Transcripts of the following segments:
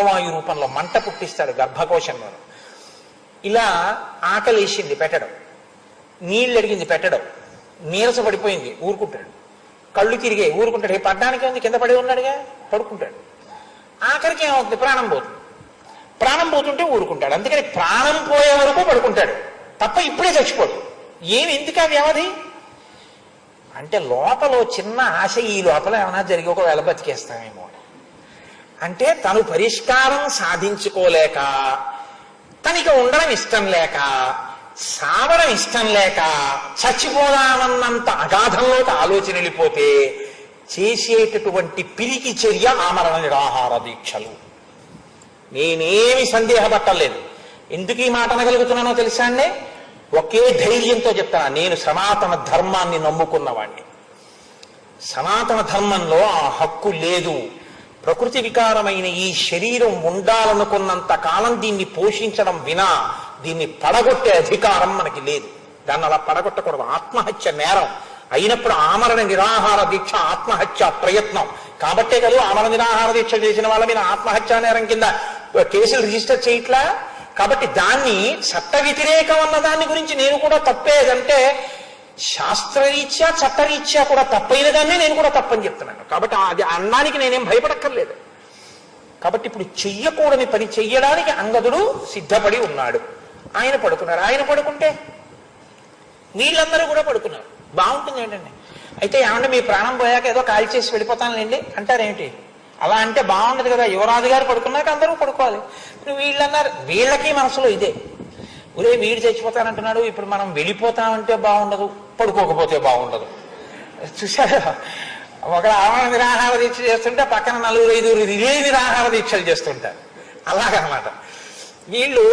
వాయు రూపంలో మంట పుట్టిస్తాడు గర్భకోశంలో. ఇలా ఆకలేసింది పెట్టడం, నీళ్ళు అడిగింది పెట్టడం, నీరస పడిపోయింది ఊరుకుంటాడు, కళ్ళు తిరిగే ఊరుకుంటాడు, పడ్డానికి ఉంది కింద పడి ఉన్నాడుగా పడుకుంటాడు. ఆఖరికి ఏమవుతుంది, ప్రాణం పోతుంది. ప్రాణం పోతుంటే ఊరుకుంటాడు. అందుకని ప్రాణం పోయే వరకు పడుకుంటాడు తప్ప ఇప్పుడే చచ్చిపోడు. ఏమి ఎందుకు ఆ వ్యవధి అంటే లోపల చిన్న ఆశ, ఈ లోపల ఏమైనా జరిగి ఒకవేళ బతికేస్తామేమో అంటే తను పరిష్కారం సాధించుకోలేక, తనకి ఉండడం ఇష్టం లేక, సావడం ఇష్టం లేక చచ్చిపోదామన్నంత అగాధంలోకి ఆలోచన వెళ్ళిపోతే చేసేటటువంటి పిరికి చర్య ఆమరణ నిరాహార దీక్షలు. నేనేమి సందేహపట్టలేదు. ఎందుకు ఈ మాట అనగలుగుతున్నానో తెలుసా అండి? ఒకే ధైర్యంతో చెప్తాను, నేను సనాతన ధర్మాన్ని నమ్ముకున్నవాడిని. సనాతన ధర్మంలో ఆ హక్కు లేదు. ప్రకృతి వికారమైన ఈ శరీరం ఉండాలనుకున్నంత కాలం దీన్ని పోషించడం వినా దీన్ని పడగొట్టే అధికారం మనకి లేదు. దాన్ని అలా పడగొట్టకూడదు. ఆత్మహత్య నేరం అయినప్పుడు ఆమరణ నిరాహార దీక్ష ఆత్మహత్య ప్రయత్నం. కాబట్టే కదా ఆమరణ నిరాహార దీక్ష చేసిన వాళ్ళ మీద ఆత్మహత్య నేరం కింద కేసులు రిజిస్టర్ చేయట్లా. కాబట్టి దాన్ని చట్ట వ్యతిరేకం అన్న దాని గురించి నేను కూడా తప్పేదంటే శాస్త్రరీత్యా చట్టరీత్యా కూడా తప్పైన దాన్ని నేను కూడా తప్పని చెప్తున్నాను. కాబట్టి అది అనడానికి నేనేం భయపడక్కర్లేదు. కాబట్టి ఇప్పుడు చెయ్యకూడని పని చెయ్యడానికి అంగదుడు సిద్ధపడి ఉన్నాడు. ఆయన పడుకున్నారు. ఆయన పడుకుంటే వీళ్ళందరూ కూడా పడుకున్నారు. బాగుంటుంది ఏంటండి. అయితే ఏమంటే మీ ప్రాణం పోయాక ఏదో కాల్ చేసి వెళ్ళిపోతానులేండి అంటారేమిటి? అలా అంటే బాగుండదు కదా. యువరాజు గారు పడుకున్నాక అందరూ పడుకోవాలి. వీళ్ళన్నారు, వీళ్ళకి మనసులో ఇదే, ఒరే వీడు చచ్చిపోతానంటున్నాడు, ఇప్పుడు మనం వెళ్ళిపోతామంటే బాగుండదు, పడుకోకపోతే బాగుండదు. చూసారా, ఒక ఆమరణ నిరాహార దీక్ష చేస్తుంటే పక్కన 4-5 రిలే నిరాహార దీక్షలు చేస్తుంటారు. అలాగనమాట. వీళ్ళు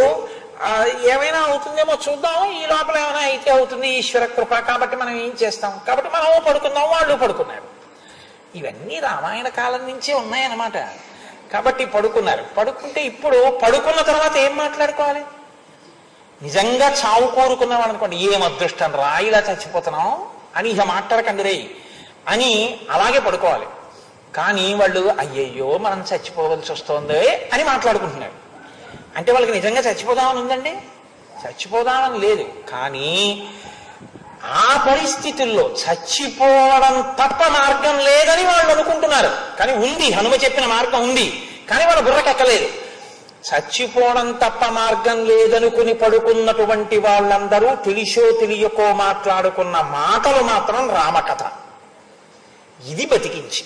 ఏమైనా అవుతుందేమో చూద్దాం, ఈ లోపల ఏమైనా అయితే అవుతుంది, ఈశ్వర కృప, కాబట్టి మనం ఏం చేస్తాం, కాబట్టి మనం పడుకుందాం, వాళ్ళు పడుకున్నారు. ఇవన్నీ రామాయణ కాలం నుంచే ఉన్నాయన్నమాట. కాబట్టి పడుకున్నారు. పడుకుంటే ఇప్పుడు పడుకున్న తర్వాత ఏం మాట్లాడుకోవాలి? నిజంగా చావు కోరుకున్న వాళ్ళు అనుకోండి, ఏం అదృష్టం రా ఇలా చచ్చిపోతున్నాం అని ఇక మాట్లాడకండి రే అని అలాగే పడుకోవాలి. కానీ వాళ్ళు అయ్యయ్యో మనం చచ్చిపోవలసి వస్తుంది అని మాట్లాడుకుంటున్నారు. అంటే వాళ్ళకి నిజంగా చచ్చిపోదామని ఉందండి? చచ్చిపోదామని లేదు. కానీ ఆ పరిస్థితుల్లో చచ్చిపోవడం తప్ప మార్గం లేదని వాళ్ళు అనుకుంటున్నారు. కానీ ఉంది, హనుమ చెప్పిన మార్గం ఉంది, కానీ వాళ్ళ బుర్రకెక్కలేదు. చచ్చిపోవడం తప్ప మార్గం లేదనుకుని పడుకున్నటువంటి వాళ్ళందరూ తెలిసో తెలియకో మాట్లాడుకున్న మాటలు మాత్రం రామకథ. ఇది బతికించి.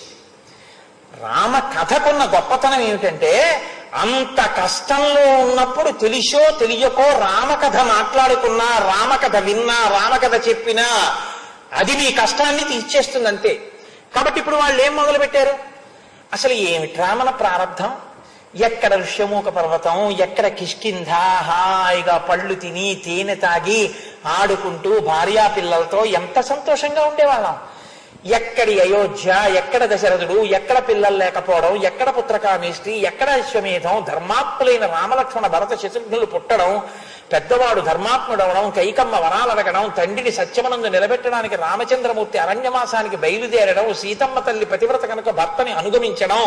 రామకథకున్న గొప్పతనం ఏమిటంటే, అంత కష్టంలో ఉన్నప్పుడు తెలిసో తెలియకో రామకథ మాట్లాడుకున్నా, రామకథ విన్నా, రామకథ చెప్పినా అది మీ కష్టాన్ని తీర్చేస్తుంది అంతే. కాబట్టి ఇప్పుడు వాళ్ళు ఏం మొదలు పెట్టారు? అసలు ఏమిట్రా మన ప్రారంధం? ఎక్కడ ఋష్యమూక పర్వతం, ఎక్కడ కిష్కింధ, హాయిగా పళ్ళు తిని తేనె తాగి ఆడుకుంటూ భార్యా పిల్లలతో ఎంత సంతోషంగా ఉండేవాళ్ళం. ఎక్కడి అయోధ్య, ఎక్కడ దశరథుడు, ఎక్కడ పిల్లలు లేకపోవడం, ఎక్కడ పుత్రకామేష్టి, ఎక్కడ అశ్వమేధం, ధర్మాత్ములైన రామలక్ష్మణ భరత శత్రుఘ్నులు పుట్టడం, పెద్దవాడు ధర్మాత్ముడు అవడం, కైకమ్మ వరాలు అడగడం, తండ్రిని సత్యమనందు నిలబెట్టడానికి రామచంద్రమూర్తి అరణ్యవాసానికి బయలుదేరడం, సీతమ్మ తల్లి పతివ్రత కనుక భర్తని అనుగమించడం,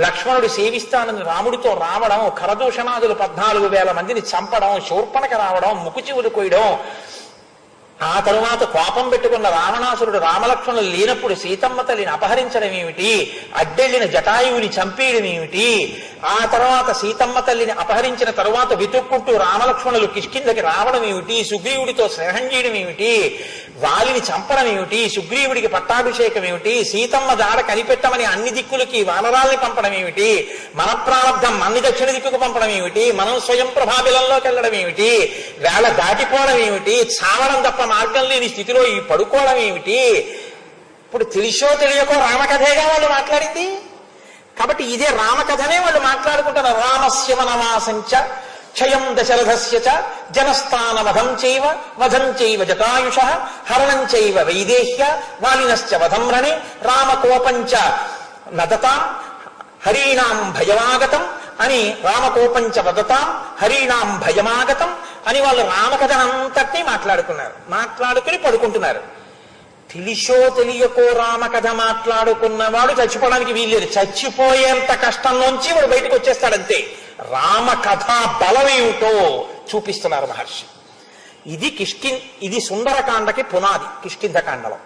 లక్ష్మణుడు సేవిస్తానని రాముడితో రావడం, ఖరదూషణాదులు 14,000 మందిని చంపడం, శూర్పణక రావడం, ముకుచివులు కొయ్యడం, ఆ తరువాత కోపం పెట్టుకున్న రావణాసురుడు రామలక్ష్మణులు లేనప్పుడు సీతమ్మ తల్లిని అపహరించడం ఏమిటి, అడ్డెళ్లిన జటాయువుని చంపేయడం ఏమిటి, ఆ తర్వాత సీతమ్మ తల్లిని అపహరించిన తరువాత వెతుక్కుంటూ రామలక్ష్మణులు కిష్కింధకి రావడం ఏమిటి, సుగ్రీవుడితో స్నేహం చేయడం ఏమిటి, వాలిని చంపడం ఏమిటి, సుగ్రీవుడికి పట్టాభిషేకం ఏమిటి, సీతమ్మ జాడ కనిపెట్టమని అన్ని దిక్కులకి వానరాల్ని పంపడం ఏమిటి, మన ప్రారంధం మన్ని దక్షిణ దిక్కుకు పంపడం ఏమిటి, మనం స్వయం ప్రభాబిలంలోకి వెళ్ళడం ఏమిటి, వేళ దాటిపోవడం ఏమిటి, చావడం తప్ప మార్గం లేని స్థితిలో ఈ పడుకోవడం ఏమిటి. ఇప్పుడు తెలిసో తెలియకో రామకథేగా వాళ్ళు మాట్లాడింది. కాబట్టి ఇదే రామకథనే వాళ్ళు మాట్లాడుకుంటున్నారు. రామస్య వనవాసంచ క్షయం దశరథస్య చ జనస్థాన వధం చైవ వధం చైవ జటాయుష హరణం చైవ వైదేహ్య వాలినశ్చ వధం రణే రామకోపంచ నదతాం హరీణాం భయమాగతం అని, రామకోపంచ వదతాం హరీణాం భయమాగతం అని వాళ్ళు రామకథనంతటినీ మాట్లాడుకున్నారు. మాట్లాడుకుని పడుకుంటున్నారు. తెలిసో తెలియకో రామకథ మాట్లాడుకున్నవాడు చచ్చిపోవడానికి వీల్లేదు. చచ్చిపోయేంత కష్టంలోంచి వాడు బయటకు వచ్చేస్తాడంతే. రామకథ బలమేమిటో చూపిస్తున్నారు మహర్షి. ఇది సుందరకాండకి పునాది. కిష్కింధకాండలో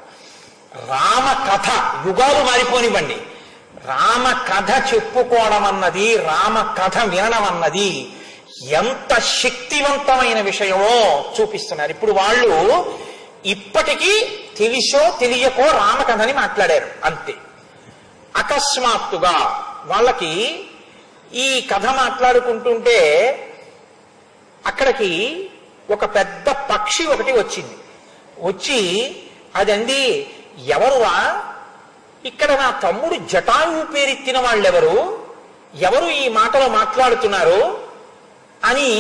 రామకథ యుగాలు మారిపోనివ్వండి, రామకథ చెప్పుకోవడం అన్నది, రామకథ వినడం అన్నది ఎంత శక్తివంతమైన విషయమో చూపిస్తున్నారు. ఇప్పుడు వాళ్ళు ఇప్పటికీ తెలిసో తెలియకో రామకథని మాట్లాడారు అంతే. అకస్మాత్తుగా వాళ్ళకి ఈ కథ మాట్లాడుకుంటుంటే అక్కడికి ఒక పెద్ద పక్షి ఒకటి వచ్చింది. వచ్చి అదండి, ఎవరువా, ఇక్కడ నా తమ్ముడు జటాయువు పేరెత్తిన వాళ్ళెవరు, ఎవరు ఈ మాటలు మాట్లాడుతున్నారు అని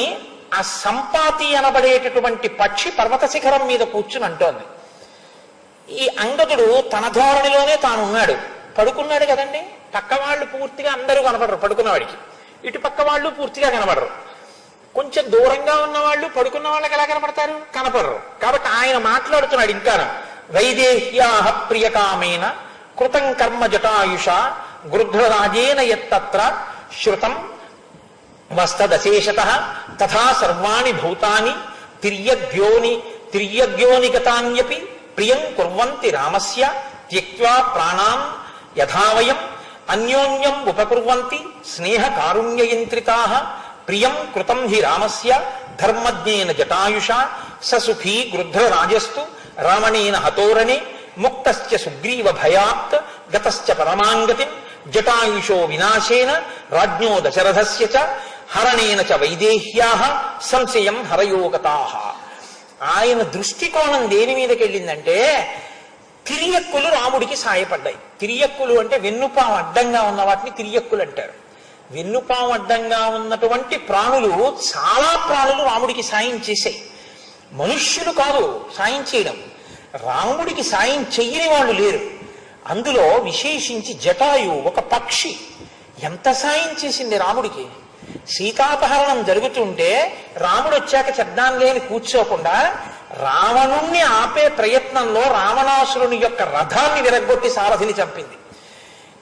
ఆ సంపాతి అనబడేటటువంటి పక్షి పర్వత శిఖరం మీద కూర్చుని అంటోంది. ఈ అంగదుడు తన ధోరణిలోనే తానున్నాడు, పడుకున్నాడు కదండి. పక్క వాళ్ళు పూర్తిగా అందరూ కనపడరు పడుకున్నవాడికి, ఇటు పక్క వాళ్ళు పూర్తిగా కనపడరు. కొంచెం దూరంగా ఉన్న వాళ్ళు పడుకున్న వాళ్ళకి ఎలా కనపడతారు, కనపడరు. కాబట్టి ఆయన మాట్లాడుతున్నాడు ఇంకా, వైదేహ్యాహ ప్రియకామేన కృతం కర్మ జటాయుష గృధ్రరాజేన యత్తత్ర శ్రుతం వస్తదశేషతః తథా సర్వాణి భూతాని తిర్యగ్యోనిగతాన్యపి ప్రియం కుర్వంతి రామస్య త్యక్త్వా ప్రాణాన్ యథావయం అన్యోన్యం ఉపకుర్వంతి స్నేహ కారుణ్యయంత్రితాః ప్రియం కృతం హి రామస్య ధర్మజ్ఞేన జటాయుష ససుఖీ గృధ్రరాజస్తు రావణేన హతోరణే ముక్తశ్చ సుగ్రీవ భయాత్ గతశ్చ పరమాంగతిం జటాయుషో వినాశేన రాజ్ఞో దశరథస్య చ హరణేన చ వైదేహ్యాః సంశయం హరయోగతాః. ఆయన దృష్టికోణం దేని మీదకి వెళ్ళిందంటే, తిరియక్కులు రాముడికి సాయపడ్డాయి. తిరియక్కులు అంటే వెన్నుపాము అడ్డంగా ఉన్న వాటిని తిరియక్కులు అంటారు. వెన్నుపాము అడ్డంగా ఉన్నటువంటి ప్రాణులు, చాలా ప్రాణులు రాముడికి సాయం చేశాయి. మనుష్యులు కాదు సాయం చేయడం, రాముడికి సాయం చెయ్యని వాళ్ళు లేరు. అందులో విశేషించి జటాయువు ఒక పక్షి ఎంత సాయం చేసింది రాముడికి. సీతాపహరణం జరుగుతుంటే రాముడు వచ్చాక చెద్దాం లేని కూర్చోకుండా రావణుణ్ణి ఆపే ప్రయత్నంలో రావణాసురుని యొక్క రథాన్ని విరగ్గొట్టి సారథిని చంపింది.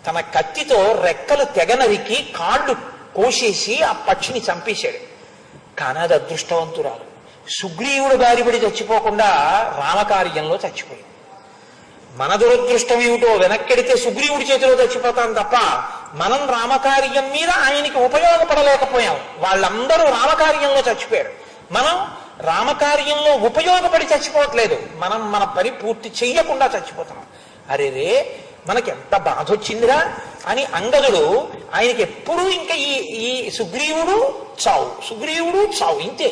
తన కత్తితో రెక్కలు తెగనరికి కాళ్ళు కోసేసి ఆ పక్షిని చంపేశాడు. కానీ అది అదృష్టవంతురాలు. సుగ్రీవుడు బారిపడి చచ్చిపోకుండా రామకార్యంలో చచ్చిపోయింది. మన దురదృష్టం ఏమిటో, వెనక్కెడితే సుగ్రీవుడి చేతిలో చచ్చిపోతాం తప్ప మనం రామకార్యం మీద ఆయనకి ఉపయోగపడలేకపోయాం. వాళ్ళందరూ రామకార్యంలో చచ్చిపోయారు, మనం రామకార్యంలో ఉపయోగపడి చచ్చిపోవట్లేదు. మనం మన పని పూర్తి చెయ్యకుండా చచ్చిపోతున్నాం. అరే రే, మనకి ఎంత బాధ వచ్చిందిరా అని అంగదుడు ఆయనకి ఎప్పుడూ ఇంకా ఈ సుగ్రీవుడు చావు ఇంతే,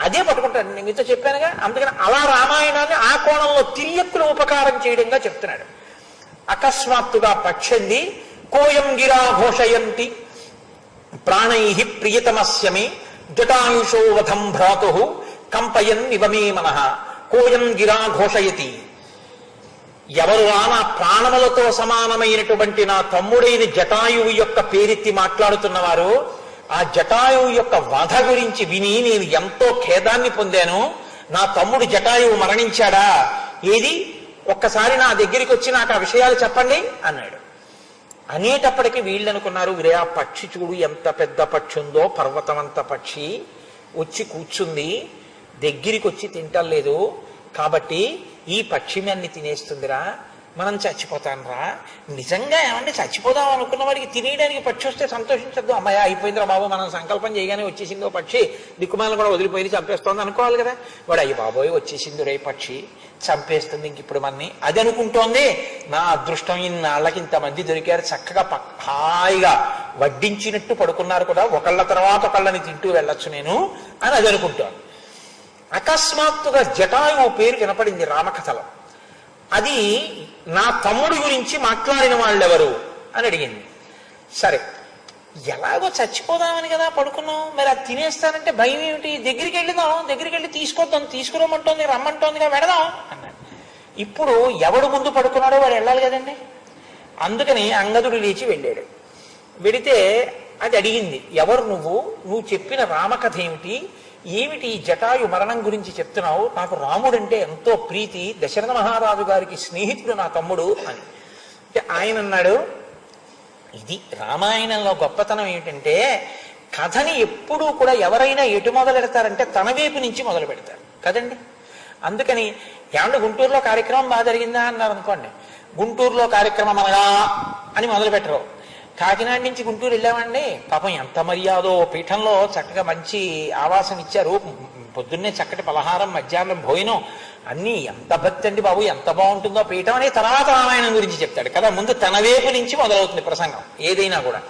అదే పట్టుకుంటాడు. నేను మీతో చెప్పానుగా. అందుకని అలా రామాయణాన్ని ఆ కోణంలో తిరియక్కులు ఉపకారం చేయడంగా చెప్తున్నాడు. అకస్మాత్తుగా పక్షంది, కోయం గిరా ఘోషయంతి ప్రాణై ప్రియతమస్యమే జటాయుషో వధం భ్రాతు కంపయన్ ఇవమే మనః. కోయం గిరా ఘోషయతి, ఎవరు నా ప్రాణములతో సమానమైనటువంటి నా తమ్ముడైన జటాయువు యొక్క పేరెత్తి మాట్లాడుతున్నవారు, ఆ జటాయువు యొక్క వధ గురించి విని నేను ఎంతో ఖేదాన్ని పొందాను. నా తమ్ముడు జటాయువు మరణించాడా, ఏది ఒక్కసారి నా దగ్గరికి వచ్చి నాకు ఆ విషయాలు చెప్పండి అన్నాడు. అనేటప్పటికీ వీళ్ళు అనుకున్నారు, విరే ఆ పక్షి చూడు ఎంత పెద్ద పక్షి ఉందో, పర్వతమంత పక్షి వచ్చి కూర్చుంది, దగ్గరికి వచ్చి తింటలేదు, కాబట్టి ఈ పక్షి అన్ని తినేస్తుందిరా, మనం చచ్చిపోతాంరా. నిజంగా ఏమంటే చచ్చిపోదాం అనుకున్న వాడికి తినేయడానికి పక్షి వస్తే సంతోషించద్దు. అమ్మాయి అయిపోయిందిరా బాబు, మనం సంకల్పం చేయగానే వచ్చేసిందో పక్షి, దిక్కుమాలను కూడా వదిలిపోయింది చంపేస్తోంది అనుకోవాలి కదా. వాడు అయ్యి బాబోయ్ వచ్చేసింది రే పక్షి, చంపేస్తుంది ఇంక ఇప్పుడు మన్ని అది అనుకుంటోంది. నా అదృష్టం, ఇన్నాళ్ళకి ఇంతమంది దొరికారు, చక్కగా హాయిగా వడ్డించినట్టు పడుకున్నారు కూడా, ఒకళ్ళ తర్వాత ఒకళ్ళని తింటూ వెళ్ళొచ్చు నేను అని అది అనుకుంటోంది. అకస్మాత్తుగా జటాయువు పేరు వినపడింది రామకథలో. అది నా తమ్ముడి గురించి మాట్లాడిన వాళ్ళెవరు అని అడిగింది. సరే, ఎలాగో చచ్చిపోదామని కదా పడుకున్నాం, మరి అది తినేస్తానంటే భయం ఏమిటి, దగ్గరికి వెళ్ళి తీసుకురమ్మంటోంది, రమ్మంటోందిగా, వెడదాం అన్నాడు. ఇప్పుడు ఎవడు ముందు పడుకున్నాడో వాడు వెళ్ళాలి కదండి. అందుకని అంగదుడు లేచి వెళ్ళాడు. వెడితే అది అడిగింది, ఎవరు నువ్వు చెప్పిన రామకథ ఏమిటి, ఏమిటి ఈ జటాయు మరణం గురించి చెప్తున్నావు? నాకు రాముడంటే ఎంతో ప్రీతి, దశరథ మహారాజు గారికి స్నేహితుడు నా తమ్ముడు అని. అంటే ఆయన అన్నాడు, ఇది రామాయణంలో గొప్పతనం ఏమిటంటే కథని ఎప్పుడూ కూడా ఎవరైనా ఎటు మొదలు పెడతారంటే తన వైపు నుంచి మొదలు పెడతారు కదండి. అందుకని ఏమంటే గుంటూరులో కార్యక్రమం బాగా జరిగిందా అన్నారు అనుకోండి, గుంటూరులో కార్యక్రమం అనగా అని మొదలు పెట్టరు. కాకినాడ నుంచి గుంటూరు వెళ్ళామండి, పాపం ఎంత మర్యాదో, పీఠంలో చక్కగా మంచి ఆవాసం ఇచ్చారు, పొద్దున్నే చక్కటి పలహారం, మధ్యాహ్నం భోజనం, అన్నీ ఎంత భక్తి అండి బాబు, ఎంత బాగుంటుందో పీఠం అని తర్వాత రామాయణం గురించి చెప్తాడు కదా. ముందు తన వైపు నుంచి మొదలవుతుంది ప్రసంగం ఏదైనా కూడా.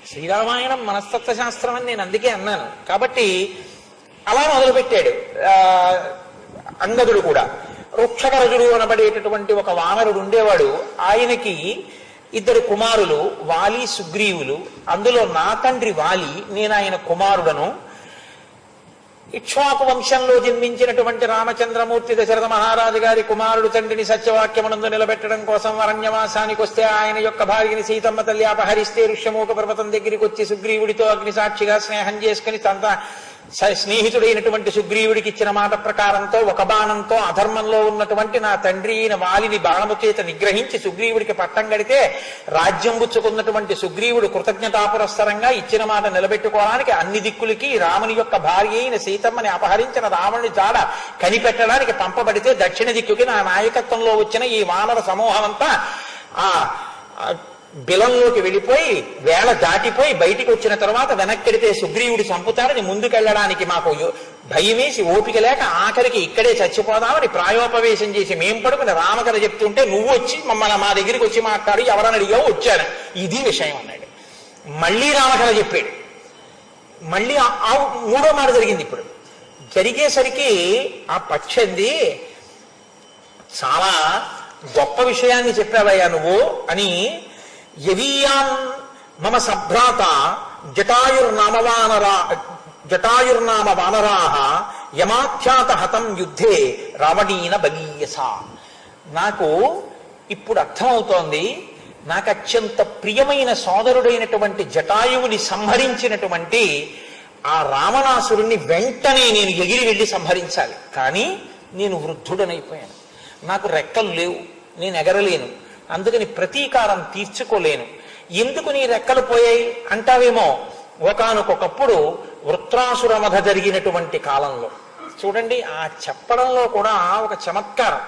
శ్రీరామాయణం మనస్తత్వ శాస్త్రం అని నేను అందుకే అన్నాను. కాబట్టి అలా మొదలుపెట్టాడు అంగదుడు కూడా. వృక్షకరజుడు అనబడేటటువంటి ఒక వానరుడు ఉండేవాడు. ఆయనకి 2 కుమారులు, వాలి సుగ్రీవులు. అందులో నా తండ్రి వాలి, నేను ఆయన కుమారుడను. ఇక్ష్వాకు వంశంలో జన్మించినటువంటి రామచంద్రమూర్తి దశరథ మహారాజు గారి కుమారుడు తండ్రిని సత్యవాక్యమునందు నిలబెట్టడం కోసం అరణ్యవాసానికి వస్తే ఆయన యొక్క భార్యని సీతమ్మ తల్లి అపహరిస్తే ఋష్యమూక పర్వతం దగ్గరికి వచ్చి సుగ్రీవుడితో అగ్నిసాక్షిగా స్నేహం చేసుకుని తన స్నేహితుడైనటువంటి సుగ్రీవుడికి ఇచ్చిన మాట ప్రకారంతో ఒక బాణంతో అధర్మంలో ఉన్నటువంటి నా తండ్రి అయిన వాలిని బాణము చేత నిగ్రహించి సుగ్రీవుడికి పట్టం కడితే రాజ్యం పుచ్చుకున్నటువంటి సుగ్రీవుడు కృతజ్ఞతాపురస్సరంగా ఇచ్చిన మాట నిలబెట్టుకోవడానికి అన్ని దిక్కులకి రాముని యొక్క భార్య అయిన సీతమ్మని అపహరించిన రావణుని జాడ కనిపెట్టడానికి పంపబడితే దక్షిణ దిక్కుకి నా నాయకత్వంలో వచ్చిన ఈ వానర సమూహం అంతా ఆ బిలంలోకి వెళ్ళిపోయి వేళ దాటిపోయి బయటికి వచ్చిన తర్వాత వెనక్కెడితే సుగ్రీవుడు చంపుతారని ముందుకెళ్ళడానికి మాకు భయం వేసి ఓపిక లేక ఆఖరికి ఇక్కడే చచ్చిపోదామని ప్రాయోపవేశం చేసి మేం పడుకుని రామకథ చెప్తుంటే నువ్వు వచ్చి మమ్మల్ని మా దగ్గరికి వచ్చి మాట్లాడి ఎవరని అడిగావు వచ్చాను, ఇది విషయం అన్నాడు. మళ్ళీ రామకథ చెప్పాడు. మళ్ళీ మూడో మాట జరిగింది. ఇప్పుడు జరిగేసరికి ఆ పక్షంది చాలా గొప్ప విషయాన్ని చెప్పావయ్యా నువ్వు అని. యవీయాం మమ సభ్రాత జటాయుర్నామ వానరాహ యమాఖ్యాత హతం యుద్ధే రావణీన బలీయస. నాకు ఇప్పుడు అర్థమవుతోంది, నాకు అత్యంత ప్రియమైన సోదరుడైనటువంటి జటాయువుని సంహరించినటువంటి ఆ రావణాసురుణ్ణి వెంటనే నేను ఎగిరి వెళ్ళి సంహరించాలి. కానీ నేను వృద్ధుడనైపోయాను, నాకు రెక్కలు లేవు, నేను ఎగరలేను, అందుకని ప్రతీకారం తీర్చుకోలేను. ఎందుకు నీ రెక్కలు పోయాయి అంటావేమో, ఒకానొకప్పుడు వృత్రాసుర వధ జరిగినటువంటి కాలంలో చూడండి, ఆ చెప్పడంలో కూడా ఒక చమత్కారం.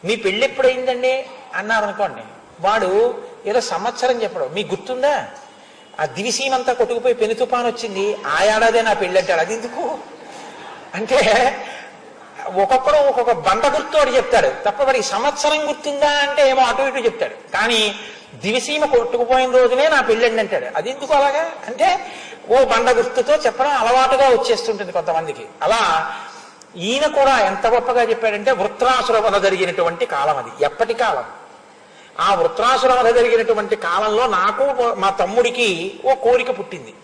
మీ పెళ్ళి ఎప్పుడైందండి అన్నారనుకోండి, వాడు ఏదో సంవత్సరం చెప్పడం మీకు గుర్తుందా, ఆ దివిసీమంతా కొట్టుకుపోయి పెను తుఫాను వచ్చింది, ఆ ఏడాదే నా పెళ్ళి అంటాడు. అది ఎందుకు అంటే ఒక్కొక్కడు ఒక్కొక్క బండ గుర్తోడు చెప్తాడు తప్ప వాడికి సంవత్సరం గుర్తుందా అంటే ఏమో అటు ఇటు చెప్తాడు. కానీ దివిసీమ కొట్టుకుపోయిన రోజునే నా పెళ్ళండి అంటాడు. అది ఎందుకు అలాగా అంటే ఓ బండ గుర్తుతో చెప్పడం అలవాటుగా వచ్చేస్తుంటుంది కొంతమందికి. అలా ఈయన కూడా ఎంత గొప్పగా చెప్పాడంటే వృత్రాసుర వధ జరిగినటువంటి కాలం అది. ఎప్పటి కాలం? ఆ వృత్రాసుర వధ జరిగినటువంటి కాలంలో నాకు మా తమ్ముడికి ఓ కోరిక పుట్టింది.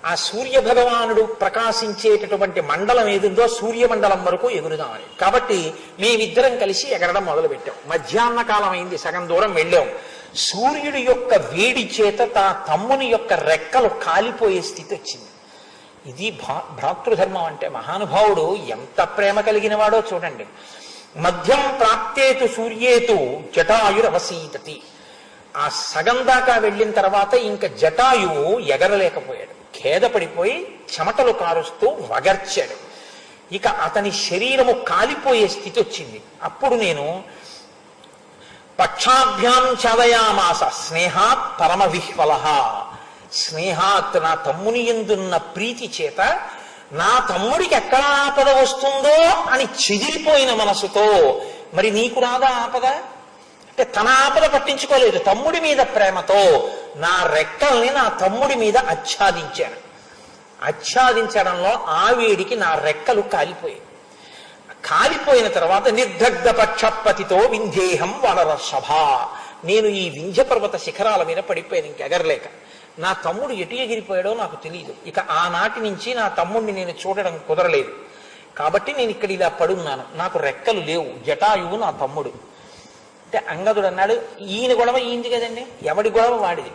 ఆ సూర్య భగవానుడు ప్రకాశించేటటువంటి మండలం ఏదుందో సూర్యమండలం వరకు ఎగురుదామని. కాబట్టి మేమిద్దరం కలిసి ఎగరడం మొదలు పెట్టాం. మధ్యాహ్న కాలం అయింది, సగం దూరం వెళ్ళాం. సూర్యుడి యొక్క వేడి చేత తా తమ్ముని యొక్క రెక్కలు కాలిపోయే స్థితి వచ్చింది. ఇది భ్రాతృధర్మం అంటే. మహానుభావుడు ఎంత ప్రేమ కలిగిన వాడో చూడండి. మధ్యం ప్రాప్తేతు సూర్యేతు జటాయురవసీతతి. ఆ సగం దాకా వెళ్ళిన తర్వాత ఇంకా జటాయువు ఎగరలేకపోయాడు, ఖేదపడిపోయి చెమటలు కారుస్తూ వగర్చాడు. ఇక అతని శరీరము కాలిపోయే స్థితి వచ్చింది. అప్పుడు నేను పక్షాభ్యాం చదయామాస స్నేహాత్ పరమ విహ్వల. స్నేహాత్ నా తమ్ముని యందున్న ప్రీతి చేత నా తమ్ముడికి ఎక్కడ ఆపద వస్తుందో అని చెదిరిపోయిన మనసుతో, మరి నీకు రాదా ఆపద అంటే తన ఆపద పట్టించుకోలేదు, తమ్ముడి మీద ప్రేమతో నా రెక్కల్ని నా తమ్ముడి మీద ఆచ్ఛాదించాను. ఆచ్ఛాదించడంలో ఆ వేడికి నా రెక్కలు కాలిపోయాయి. కాలిపోయిన తర్వాత నిర్దగ్ధ పక్షపతితో వింధ్యేహం వనరసభ. నేను ఈ వింధ్య పర్వత శిఖరాల మీద పడిపోయాను ఇంకెగరలేక. నా తమ్ముడు ఎటు ఎగిరిపోయాడో నాకు తెలియదు. ఇక ఆనాటి నుంచి నా తమ్ముడిని నేను చూడడం కుదరలేదు. కాబట్టి నేను ఇక్కడ ఇలా పడున్నాను, నాకు రెక్కలు లేవు. జటాయువు నా తమ్ముడు. అంటే అంగదుడు అన్నాడు, ఈయన గొడవ ఈయనది కదండి, ఎవడి గొడవ వాడిది.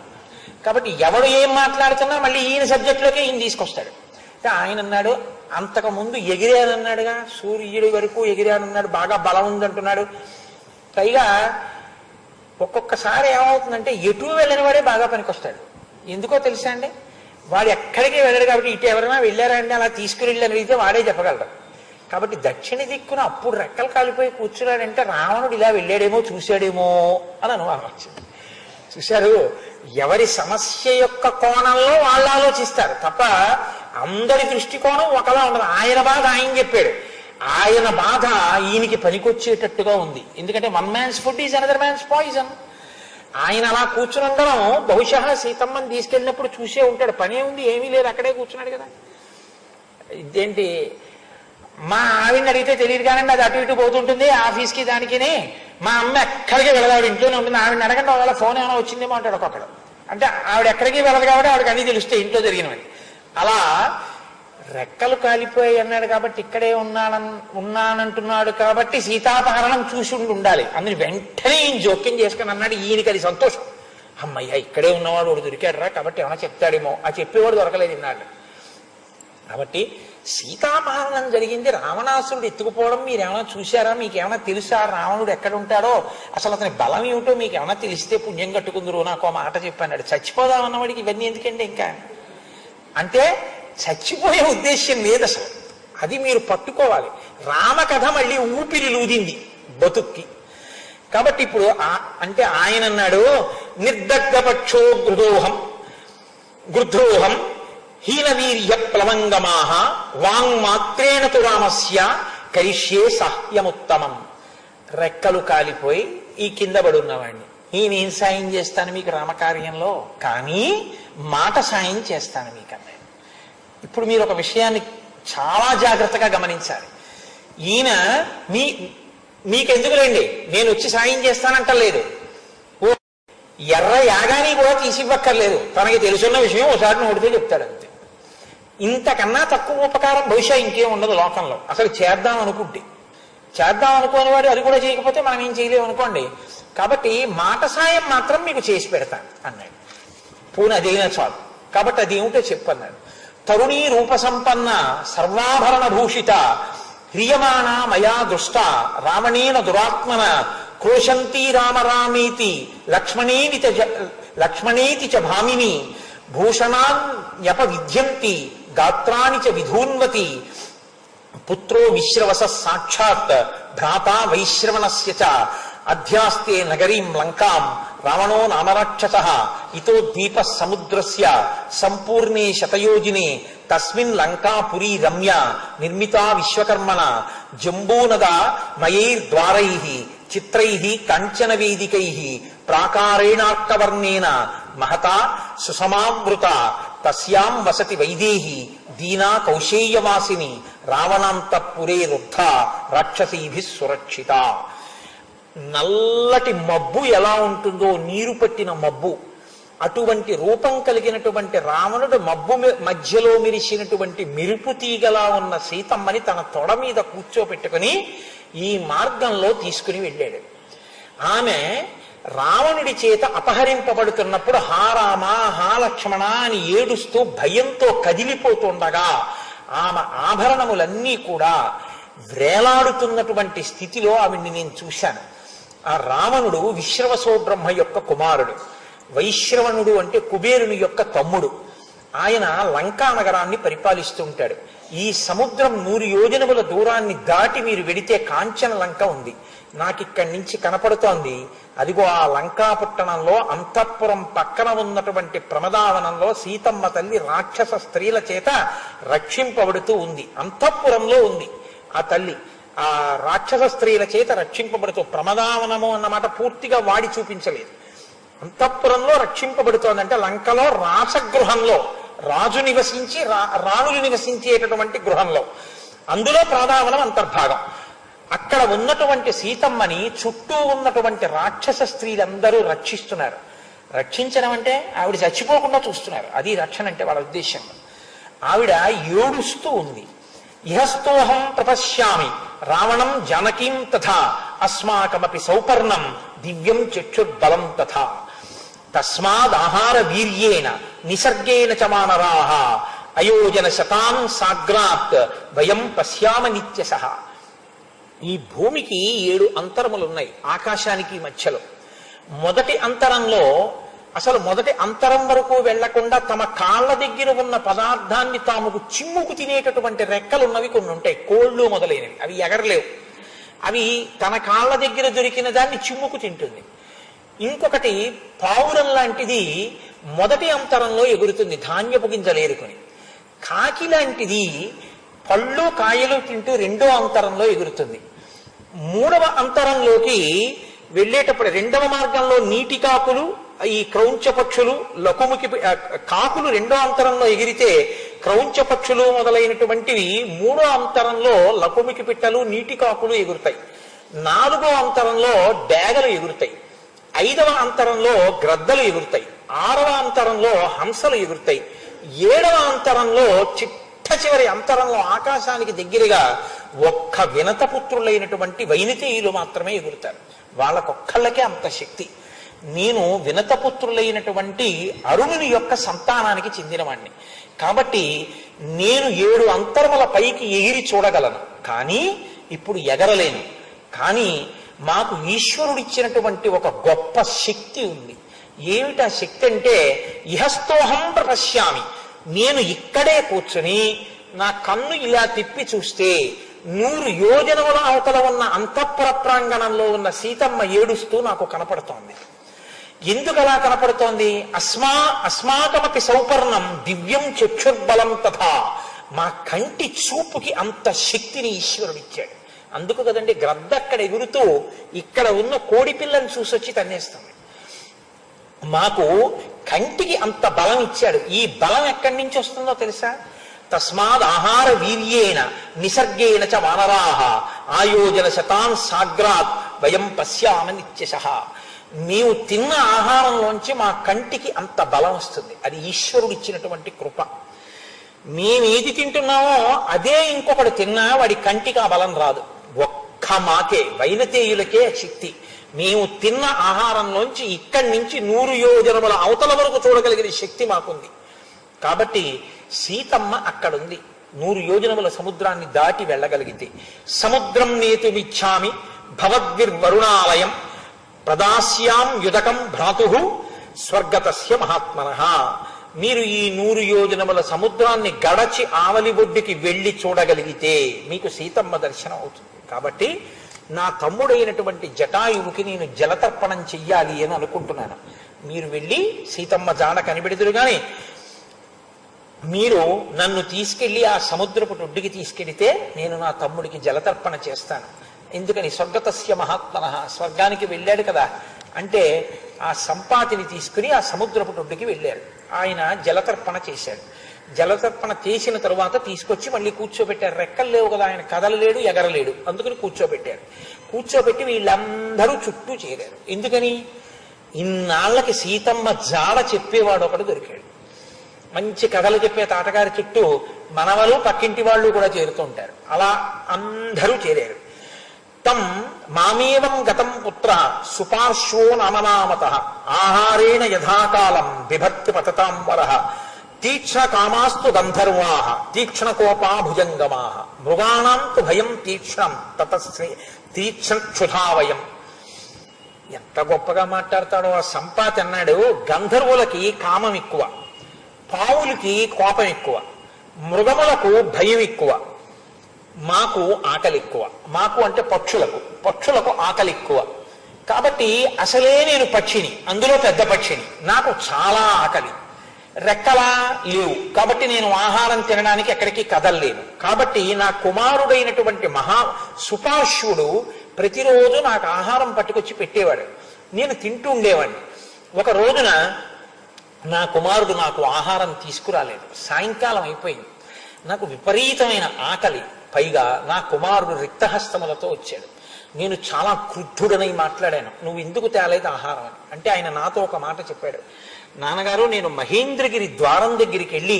కాబట్టి ఎవడు ఏం మాట్లాడుతున్నా మళ్ళీ ఈయన సబ్జెక్టులోకే ఈయన తీసుకొస్తాడు. ఆయన అన్నాడు, అంతకుముందు ఎగిరానన్నాడుగా, సూర్యుడి వరకు ఎగిరానన్నాడు, బాగా బలం ఉందంటున్నాడు. పైగా ఒక్కొక్కసారి ఏమవుతుందంటే ఎటు వెళ్ళిన వాడే బాగా పనికొస్తాడు. ఎందుకో తెలుసా అండి, వాడు ఎక్కడికి వెళ్ళడు కాబట్టి ఇటు ఎవరైనా వెళ్ళారా అండి అలా తీసుకుని వెళ్ళని అయితే వాడే చెప్పగలరు. కాబట్టి దక్షిణ దిక్కున అప్పుడు రెక్కలు కాలిపోయి కూర్చున్నాడంటే రావణుడు ఇలా వెళ్ళాడేమో చూశాడేమో అని అనుమానం వచ్చింది. చూశారు, ఎవరి సమస్య యొక్క కోణంలో వాళ్ళు ఆలోచిస్తారు తప్ప అందరి దృష్టికోణం ఒకలా ఉండదు. ఆయన బాధ ఆయన చెప్పాడు, ఆయన బాధ ఈయనకి పనికొచ్చేటట్టుగా ఉంది. ఎందుకంటే one man's food is another man's poison. ఆయన అలా కూర్చుని ఉండడం బహుశా సీతమ్మని తీసుకెళ్ళినప్పుడు చూసే ఉంటాడు. పనే ఉంది, ఏమీ లేదు, అక్కడే కూర్చున్నాడు కదా. ఇదేంటి, మా ఆవిడని అడిగితే తెలియదు కానీ అది అటు ఇటు పోతుంటుంది ఆఫీస్కి దానికిని. మా అమ్మ ఎక్కడికి వెళ్ళదు, ఇంట్లోనే ఉంటుంది. ఆవిడని అడగండి, వాళ్ళ ఫోన్ ఏమైనా వచ్చిందేమో అంటాడు ఒక్కొక్కడు. అంటే ఆవిడ ఎక్కడికి వెళ్ళదు కాబట్టి ఆవిడకి అన్నీ తెలుస్తాయి ఇంట్లో జరిగినవి. అలా రెక్కలు కాలిపోయి అన్నాడు కాబట్టి ఇక్కడే ఉన్నానంటున్నాడు కాబట్టి సీతాపహరణం చూసి ఉండాలి. అందుని వెంటనే ఈయన జోక్యం చేసుకుని అన్నాడు. ఈయనకి అది సంతోషం, అమ్మయ్య ఇక్కడే ఉన్నవాడు వాడు దొరికాడరా కాబట్టి ఏమైనా చెప్తాడేమో. ఆ చెప్పేవాడు దొరకలేదు ఇన్నాడు. కాబట్టి సీతాపహరణం జరిగింది, రావణాసురుడు ఎత్తుకుపోవడం మీరేమైనా చూశారా, మీకేమైనా తెలుసా, రావణుడు ఎక్కడ ఉంటాడో, అసలు అతని బలం ఏమిటో మీకు ఏమైనా తెలిస్తే పుణ్యం కట్టుకుందరు. నాకు ఆ మాట చెప్పాడు. చచ్చిపోదామన్నవాడికి ఇవన్నీ ఎందుకండి ఇంకా అంటే చచ్చిపోయే ఉద్దేశ్యం లేదు అసలు. అది మీరు పట్టుకోవాలి. రామకథ మళ్ళీ ఊపిరి లూదింది బతుక్కి. కాబట్టి ఇప్పుడు అంటే ఆయన అన్నాడు, నిర్దగ్ధపక్షో గృధ్రోహం హీనవీర్య ప్లవంగమాహ వాంగ్మాత్రేణ తు రామస్య కరిష్యే సాహ్యముత్తమం. రెక్కలు కాలిపోయి ఈ కింద పడి ఉన్నవాడిని నేనేం సాయం చేస్తాను మీకు రామకార్యంలో, కానీ మాట సాయం చేస్తాను మీకు అన్నాడు. ఇప్పుడు మీరు ఒక విషయాన్ని చాలా జాగ్రత్తగా గమనించాలి. ఈయన మీకెందుకులేండి నేను వచ్చి సాయం చేస్తానంటలేదు. ఎర్ర యాగాని కూడా తీసివ్వక్కర్లేదు, తనకి తెలుసున్న విషయం ఒకసారి నోడితే చెప్తాడు అంతే. ఇంతకన్నా తక్కువ ఉపకారం బహుశా ఇంకేం ఉండదు లోకంలో. అసలు చేద్దాం అనుకుంటే చేద్దాం అనుకోని వాడు అది కూడా చేయకపోతే మనం ఏం చేయలేము అనుకోండి. కాబట్టి మాట సాయం మాత్రం మీకు చేసి పెడతాను అన్నాడు. పూని అదైనా చాలు. కాబట్టి అదేమిటో చెప్పన్నాడు. తరుణీ రూప సంపన్న సర్వాభరణ భూషిత హ్రియమాణ మయా దృష్ట రావణేన దురాత్మన క్రోశంతి రామరామేతి లక్ష్మణేతి చ భామిని భూషణాన్యప విద్యంతి గాత్రాని చ విధూన్వతి పుత్రో విశ్రవస సాక్షాత్ భ్రాతా వైశ్రవణస్య చ అధ్యాస్తే నగరీం లంకాం రావణో నామరాక్షసః ఇతో ద్వీప సముద్రస్య సంపూర్ణే శతయోజినే తస్మిన్ లంకాపురీ రమ్య నిర్మితా విశ్వకర్మణ జంబూనద మయైర్ద్వారైః చిత్రైః కాంచన వేదికైః ప్రాకారేణార్కవర్ణేన మహతా సుసమావృత తస్యాం వసతి వైదేహి దీనా కౌశేయవాసిని రావణాంతఃపురే రుద్ధ రాక్షసీభిః సురక్షిత. నల్లటి మబ్బు ఎలా ఉంటుందో, నీరు పట్టిన మబ్బు, అటువంటి రూపం కలిగినటువంటి రావణుడు మబ్బు మధ్యలో మెరిసినటువంటి మెరుపు తీగలా ఉన్న సీతమ్మని తన తొడ మీద కూర్చోపెట్టుకుని ఈ మార్గంలో తీసుకుని వెళ్ళాడు. ఆమె రావణుడి చేత అపహరింపబడుతున్నప్పుడు హా రామ హా లక్ష్మణ అని ఏడుస్తూ భయంతో కదిలిపోతుండగా ఆమె ఆభరణములన్నీ కూడా వ్రేలాడుతున్నటువంటి స్థితిలో ఆవిడ్ని నేను చూశాను. ఆ రావణుడు విశ్రవసో బ్రహ్మ యొక్క కుమారుడు. వైశ్రవణుడు అంటే కుబేరుని యొక్క తమ్ముడు. ఆయన లంకా నగరాన్ని పరిపాలిస్తూ ఉంటాడు. ఈ సముద్రం 100 యోజనముల దూరాన్ని దాటి మీరు వెడితే కాంచన లంక ఉంది. నాకిక్కడి నుంచి కనపడుతోంది. అదిగో ఆ లంకాపట్టణంలో అంతఃపురం పక్కన ఉన్నటువంటి ప్రమదావనంలో సీతమ్మ తల్లి రాక్షస స్త్రీల చేత రక్షింపబడుతూ ఉంది. అంతఃపురంలో ఉంది ఆ తల్లి, ఆ రాక్షస స్త్రీల చేత రక్షింపబడుతూ. ప్రమదావనము అన్నమాట పూర్తిగా వాడి చూపించలేదు. అంతఃపురంలో రక్షింపబడుతోందంటే లంకలో రాసగృహంలో రాజు నివసించి రాణులు నివసించేటటువంటి గృహంలో, అందులో ప్రమదావనం అంతర్భాగం. అక్కడ ఉన్నటువంటి సీతమ్మని చుట్టూ ఉన్నటువంటి రాక్షస స్త్రీలందరూ రక్షిస్తున్నారు. రక్షించడం అంటే ఆవిడ చచ్చిపోకుండా చూస్తున్నారు. అది రక్షణ అంటే వాళ్ళ ఉద్దేశం. ఆవిడ ఏడుస్తూ ఉంది. ఇహస్తోహం ప్రపశ్యామి రావణం జానకీం తథా అస్మాకమపి సౌపర్ణం దివ్యం చక్షుర్బలం తథా తస్మాద్ ఆహార వీర్యేణ నిసర్గేణ చ మానరాః అయోజన శతాం సాగ్రాత్ వయం పశ్యామ నిత్యశః. ఈ భూమికి 7 అంతరములున్నాయి ఆకాశానికి మధ్యలో. మొదటి అంతరంలో అసలు మొదటి అంతరం వరకు వెళ్లకుండా తమ కాళ్ళ దగ్గర ఉన్న పదార్థాన్ని తాముకు చిమ్ముకు తినేటటువంటి రెక్కలున్నవి కొన్ని ఉంటాయి, కోళ్ళు మొదలైనవి. అవి ఎగరలేవు, అవి తన కాళ్ళ దగ్గర దొరికిన దాన్ని చిమ్ముకు తింటుంది. ఇంకొకటి పావురం లాంటిది మొదటి అంతరంలో ఎగురుతుంది ధాన్యపు గింజలేరుకొని. కాకి లాంటిది పళ్ళు కాయలు తింటూ రెండో అంతరంలో ఎగురుతుంది. మూడవ అంతరంలోకి వెళ్ళేటప్పుడు రెండవ మార్గంలో నీటి కాకులు, ఈ క్రౌంచ పక్షులు, లకుముకి కాకులు రెండో అంతరంలో ఎగిరితే క్రౌంచ పక్షులు మొదలైనటువంటివి మూడో అంతరంలో లకుమికి పిట్టలు, నీటి కాకులు ఎగురుతాయి. 4వ అంతరంలో డేగలు ఎగురుతాయి. 5వ అంతరంలో గ్రద్దలు ఎగురుతాయి. 6వ అంతరంలో హంసలు ఎగురుతాయి. 7వ అంతరంలో చిట్ట చివరి అంతరంలో ఆకాశానికి దగ్గరగా ఒక్క వినతపుత్రులైనటువంటి వైనతేయులు మాత్రమే ఎగురుతారు. వాళ్ళకొక్కళ్ళకే అంత శక్తి. నేను వినతపుత్రులైనటువంటి అరుణుని యొక్క సంతానానికి చెందినవాణ్ణి కాబట్టి నేను 7 అంతరముల పైకి ఎగిరి చూడగలను, కానీ ఇప్పుడు ఎగరలేను. కానీ మాకు ఈశ్వరుడిచ్చినటువంటి ఒక గొప్ప శక్తి ఉంది. ఏమిటా శక్తి అంటే ఇహస్తోహం ప్రపశ్యామి. నేను ఇక్కడే కూర్చుని నా కన్ను ఇలా తిప్పి చూస్తే 100 యోజనముల అవతల ఉన్న అంతఃపుర ప్రాంగణంలో ఉన్న సీతమ్మ ఏడుస్తూ నాకు కనపడుతోంది. ఎందుకు అలా కనపడుతోంది? అస్మాకమపి సౌపర్ణం దివ్యం చక్షుర్బలం తథా. మా కంటి చూపుకి అంత శక్తిని ఈశ్వరుడిచ్చాడు. అందుకు కదండి గ్రద్ద అక్కడ ఎగురుతూ ఇక్కడ ఉన్న కోడి పిల్లని చూసొచ్చి తన్నేస్తుంది. మాకు కంటికి అంత బలం ఇచ్చాడు. ఈ బలం ఎక్కడి నుంచి వస్తుందో తెలుసా? తస్మాద్ ఆహార వీర్యేణ నిసర్గేణ చ వానరాః ఆయోజన శతాన్ సాగ్రాత్ వయం పశ్యామ నిత్యశః. మేము తిన్న ఆహారంలోంచి మా కంటికి అంత బలం వస్తుంది. అది ఈశ్వరుడు ఇచ్చినటువంటి కృప. మేమేది తింటున్నామో అదే ఇంకొకటి తిన్నా వాడి కంటికి ఆ బలం రాదు. ఒక్క మాకే వైనతేయులకే శక్తి. మేము తిన్న ఆహారంలోంచి ఇక్కడి నుంచి 100 యోజనముల అవతల వరకు చూడగలిగిన శక్తి మాకుంది. కాబట్టి సీతమ్మ అక్కడుంది. 100 యోజనముల సముద్రాన్ని దాటి వెళ్ళగలిగితే సముద్రం నేతుమిచ్చామి భవద్విర్వరుణాలయం ప్రదాస్యాం యుదకం భ్రాతు స్వర్గతస్య మహాత్మనః. మీరు ఈ 100 యోజనముల సముద్రాన్ని గడచి ఆవలి ఒడ్డుకి వెళ్ళి చూడగలిగితే మీకు సీతమ్మ దర్శనం అవుతుంది. కాబట్టి నా తమ్ముడైనటువంటి జటాయువుకి నేను జలతర్పణం చెయ్యాలి అని అనుకుంటున్నాను. మీరు వెళ్ళి సీతమ్మ జాడ కనిపెడుతురు గాని మీరు నన్ను తీసుకెళ్లి ఆ సముద్రపు ఒడ్డుకి తీసుకెడితే నేను నా తమ్ముడికి జలతర్పణ చేస్తాను. ఎందుకని? స్వర్గతస్య మహాత్మనః, స్వర్గానికి వెళ్ళాడు కదా అంటే ఆ సంపాతిని తీసుకుని ఆ సముద్రపు ఒడ్డుకి వెళ్ళారు. ఆయన జలతర్పణ చేశాడు. జలతర్పణ చేసిన తరువాత తీసుకొచ్చి మళ్ళీ కూర్చోబెట్టారు. రెక్కలు లేవు కదా, ఆయన కదలలేడు, ఎగరలేడు, అందుకని కూర్చోబెట్టారు. కూర్చోబెట్టి వీళ్ళందరూ చుట్టూ చేరారు. ఎందుకని? ఇన్నాళ్ళకి సీతమ్మ జాడ చెప్పేవాడు ఒకడు దొరికాడు. మంచి కథలు చెప్పే తాతగారి చుట్టూ మనవలు పక్కింటి వాళ్ళు కూడా చేరుతూ ఉంటారు. అలా అందరూ చేరారు. తం మామేవం గతం పుత్ర సుపార్శ్వో నామనామతః ఆహారేణ యథాకాలం బిభర్తి పతతాంబరః తీక్ష్ణ కామాస్తు గంధర్వాః తీక్ష్ణ కోపా భుజంగమాః మృగాణాం తు భయం తీక్ష్ణం తతస్సే తీక్ష్ణ క్షుధావయం. ఎంత గొప్పగా మాట్లాడతాడో ఆ సంపాతి అన్నాడు. గంధర్వులకి కామం ఎక్కువ, పావులకి కోపం ఎక్కువ, మృగములకు భయం ఎక్కువ, మాకు ఆకలి ఎక్కువ. మాకు అంటే పక్షులకు ఆకలి ఎక్కువ. కాబట్టి అసలే నేను పక్షిని, అందులో పెద్ద పక్షిని, నాకు చాలా ఆకలి. రెక్కలా లేవు కాబట్టి నేను ఆహారం తినడానికి ఎక్కడికి కదలలేను. కాబట్టి నా కుమారుడైనటువంటి సుపార్శ్వుడు ప్రతిరోజు నాకు ఆహారం పట్టుకొచ్చి పెట్టేవాడు. నేను తింటూ ఉండేవాడిని. ఒక రోజున నా కుమారుడు నాకు ఆహారం తీసుకురాలేదు. సాయంకాలం అయిపోయింది. నాకు విపరీతమైన ఆకలి. పైగా నా కుమారుడు రిక్తహస్తములతో వచ్చాడు. నేను చాలా క్రుద్ధుడనై మాట్లాడాను, నువ్వు ఎందుకు తేలేదు ఆహారం అని. అంటే ఆయన నాతో ఒక మాట చెప్పాడు. నాన్నగారు, నేను మహేంద్రగిరి ద్వారం దగ్గరికి వెళ్ళి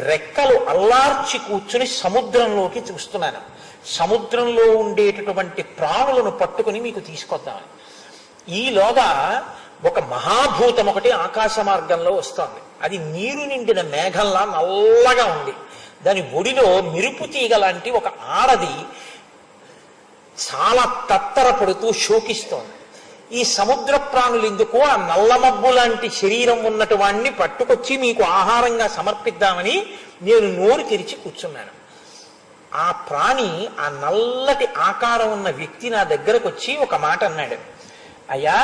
రెక్కలు అల్లార్చి కూర్చుని సముద్రంలోకి చూస్తున్నాను. సముద్రంలో ఉండేటటువంటి ప్రాణులను పట్టుకుని మీకు తీసుకొద్దామని. ఈలోగా ఒక మహాభూతం ఒకటి ఆకాశ మార్గంలో వస్తోంది. అది నీరు నిండిన మేఘంలా నల్లగా ఉంది. దాని ఒడిలో మెరుపు తీగ లాంటి ఒక ఆడది చాలా తత్తరపడుతూ శోకిస్తోంది. ఈ సముద్ర ప్రాణులు ఎందుకు ఆ నల్లమబ్బు లాంటి శరీరం ఉన్నటు వాణ్ణి పట్టుకొచ్చి మీకు ఆహారంగా సమర్పిద్దామని నేను నోరు తెరిచి కూర్చున్నాను. ఆ ప్రాణి, ఆ నల్లటి ఆకారం ఉన్న వ్యక్తి నా దగ్గరకు వచ్చి ఒక మాట అన్నాడు. అయ్యా,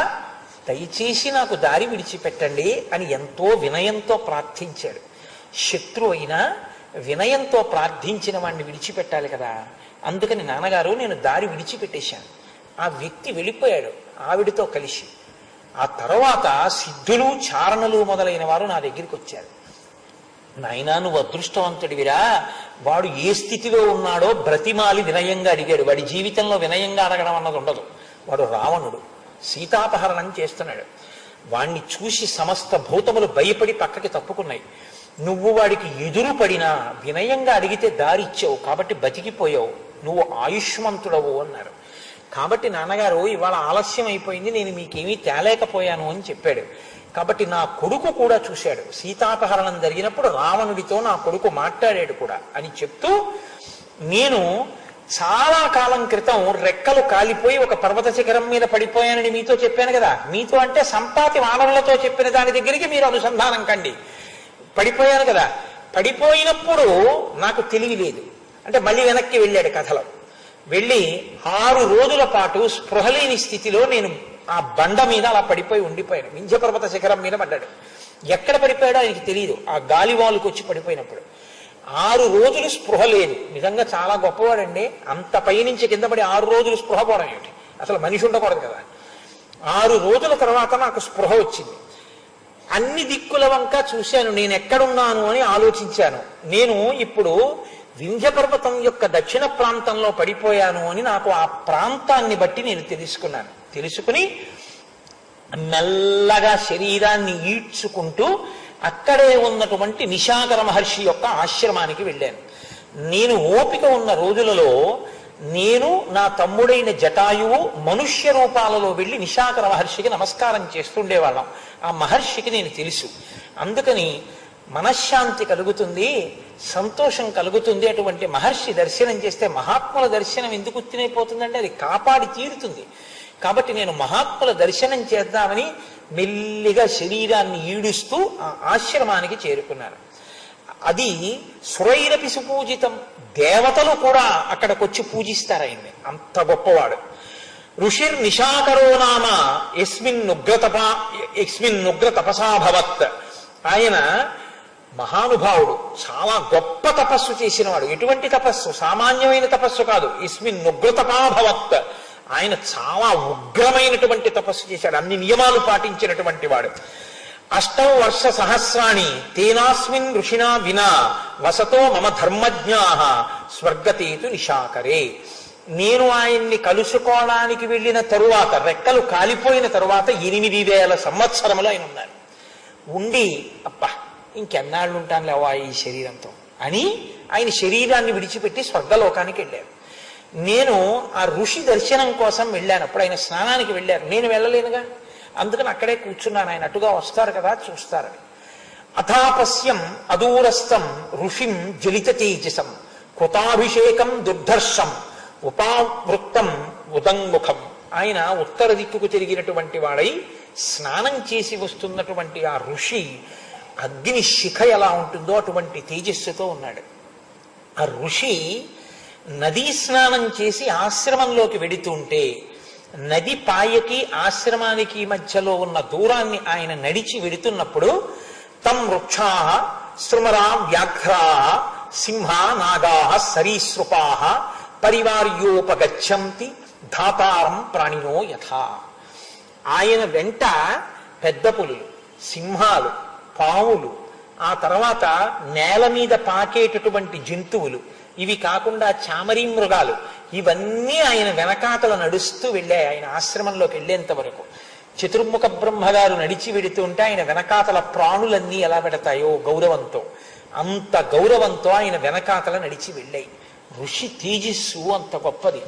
దయచేసి నాకు దారి విడిచిపెట్టండి అని ఎంతో వినయంతో ప్రార్థించాడు. శత్రువు అయినా వినయంతో ప్రార్థించిన వాడిని విడిచిపెట్టాలి కదా. అందుకని నాన్నగారు నేను దారి విడిచిపెట్టేశాను. ఆ వ్యక్తి వెళ్ళిపోయాడు ఆవిడతో కలిసి. ఆ తర్వాత సిద్ధులు, చారణలు మొదలైన వారు నా దగ్గరికి వచ్చారు. నాయనా, నువ్వు అదృష్టవంతుడివిరా, వాడు ఏ స్థితిలో ఉన్నాడో బ్రతిమాలి వినయంగా అడిగాడు. వాడి జీవితంలో వినయంగా అడగడం అన్నది ఉండదు. వాడు రావణుడు, సీతాపహరణం చేస్తున్నాడు. వాణ్ణి చూసి సమస్త భూతములు భయపడి పక్కకి తప్పుకున్నాయి. నువ్వు వాడికి ఎదురు పడినా వినయంగా అడిగితే దారి ఇచ్చావు కాబట్టి బతికిపోయావు, నువ్వు ఆయుష్మంతుడవు అన్నారు. కాబట్టి నాన్నగారు ఇవాళ ఆలస్యం అయిపోయింది, నేను మీకేమీ తేలేకపోయాను అని చెప్పాడు. కాబట్టి నా కొడుకు కూడా చూశాడు, సీతాపహరణం జరిగినప్పుడు రావణుడితో నా కొడుకు మాట్లాడాడు కూడా అని చెప్తూ, నేను చాలా కాలం క్రితం రెక్కలు కాలిపోయి ఒక పర్వత శిఖరం మీద పడిపోయానని మీతో చెప్పాను కదా. మీతో అంటే సంపాతి వానరులతో చెప్పిన దాని దగ్గరికి మీరు అనుసంధానం కండి. పడిపోయాను కదా. పడిపోయినప్పుడు నాకు తెలివి లేదు అంటే మళ్ళీ వెనక్కి వెళ్ళాడు కథలో. వెళ్ళి 6 రోజుల పాటు స్పృహలేని స్థితిలో నేను ఆ బండ మీద అలా పడిపోయి ఉండిపోయాను. వింధ్య పర్వత శిఖరం మీద పడ్డాడు. ఎక్కడ పడిపోయాడో ఆయనకి తెలియదు. ఆ గాలివాలుకు వచ్చి పడిపోయినప్పుడు 6 రోజులు స్పృహ లేదు. నిజంగా చాలా గొప్పవాడండి. అంత పైనుంచి కింద పడి 6 రోజులు స్పృహ పోవడం ఏమిటి, అసలు మనిషి ఉండకూడదు కదా. 6 రోజుల తర్వాత నాకు స్పృహ వచ్చింది. అన్ని దిక్కుల వంక చూశాను, నేను ఎక్కడున్నాను అని ఆలోచించాను. నేను ఇప్పుడు వింధ్య పర్వతం యొక్క దక్షిణ ప్రాంతంలో పడిపోయాను అని నాకు ఆ ప్రాంతాన్ని బట్టి నేను తెలుసుకున్నాను. తెలుసుకుని మెల్లగా శరీరాన్ని ఈడ్చుకుంటూ అక్కడే ఉన్నటువంటి నిశాకర మహర్షి యొక్క ఆశ్రమానికి వెళ్ళాను. నేను ఓపిక ఉన్న రోజులలో నేను, నా తమ్ముడైన జటాయువు మనుష్య రూపాలలో వెళ్ళి నిశాకర మహర్షికి నమస్కారం చేస్తుండేవాళ్ళం. ఆ మహర్షికి నేను తెలుసు. అందుకని మనశ్శాంతి కలుగుతుంది, సంతోషం కలుగుతుంది. అటువంటి మహర్షి దర్శనం చేస్తే మహాత్ముల దర్శనం ఎందుకు తినైపోతుందంటే అది కాపాడి తీరుతుంది. కాబట్టి నేను మహాత్ముల దర్శనం చేద్దామని మెల్లిగా శరీరాన్ని ఈడుస్తూ ఆ ఆశ్రమానికి చేరుకున్నాను. అది సురైరపి సుపూజితం, దేవతలు కూడా అక్కడికొచ్చి పూజిస్తారు ఆయన్ని, అంత గొప్పవాడు. ఋషిర్ నిశాకరో నామ యస్మిన్ ఉగ్ర తపసాభవత్. ఆయన మహానుభావుడు, చాలా గొప్ప తపస్సు చేసినవాడు. ఎటువంటి తపస్సు, సామాన్యమైన తపస్సు కాదు. యస్మిన్ ఉగ్రతపాభవత్, ఆయన చాలా ఉగ్రమైనటువంటి తపస్సు చేశాడు, అన్ని నియమాలు పాటించినటువంటి వాడు. 8 వర్ష సహస్రాణి తేనాస్మిన్ ఋషినా వినా వసతో మమ ధర్మజ్ఞాః స్వర్గతేతు నిశాకరే. నేను ఆయన్ని కలుసుకోవడానికి వెళ్ళిన తరువాత, రెక్కలు కాలిపోయిన తరువాత 8,000 సంవత్సరములు ఆయన ఉన్నారు. ఉండి అబ్బా ఇంకెన్నాళ్ళు ఉంటాను లేవా ఈ శరీరంతో అని ఆయన శరీరాన్ని విడిచిపెట్టి స్వర్గలోకానికి వెళ్ళారు. నేను ఆ ఋషి దర్శనం కోసం వెళ్ళాను. అప్పుడు ఆయన స్నానానికి వెళ్ళారు, నేను వెళ్ళలేనుగా. అందుకని అక్కడే కూర్చున్నాను, ఆయన అటుగా వస్తారు కదా చూస్తారని. అథాపస్యం అదూరస్థం ఋషిం జలిత తేజసం కృతాభిషేకం దుర్ధర్షం ఉపావృత్తం ఉదంగుఖం. ఆయన ఉత్తర దిక్కుకు తిరిగినటువంటి వాడై స్నానం చేసి వస్తున్నటువంటి ఆ ఋషి అగ్ని శిఖ ఎలా ఉంటుందో అటువంటి తేజస్సుతో ఉన్నాడు. ఆ ఋషి నదీ స్నానం చేసి ఆశ్రమంలోకి వెడుతుంటే నది పాయకి ఆశ్రమానికి మధ్యలో ఉన్న దూరాన్ని ఆయన నడిచి వెడుతున్నప్పుడు తం వృక్షా శృమరా వ్యాఘ్రా సింహ నాగా సరీసృపా పరివార్యోపగచ్చంతి ధాతారం ప్రాణినో యథా. ఆయన వెంట పెద్ద పులులు, సింహాలు, పావులు, ఆ తర్వాత నేల మీద పాకేటటువంటి జంతువులు, ఇవి కాకుండా చామరీ మృగాలు, ఇవన్నీ ఆయన వెనకాతల నడుస్తూ వెళ్ళాయి. ఆయన ఆశ్రమంలోకి వెళ్ళేంత వరకు చతుర్ముఖ బ్రహ్మగారు నడిచి వెడుతుంటే ఆయన వెనకాతల ప్రాణులన్నీ ఎలా పెడతాయో గౌరవంతో, అంత గౌరవంతో ఆయన వెనకాతల నడిచి వెళ్ళాయి. ఋషి తేజస్సు అంత గొప్పది.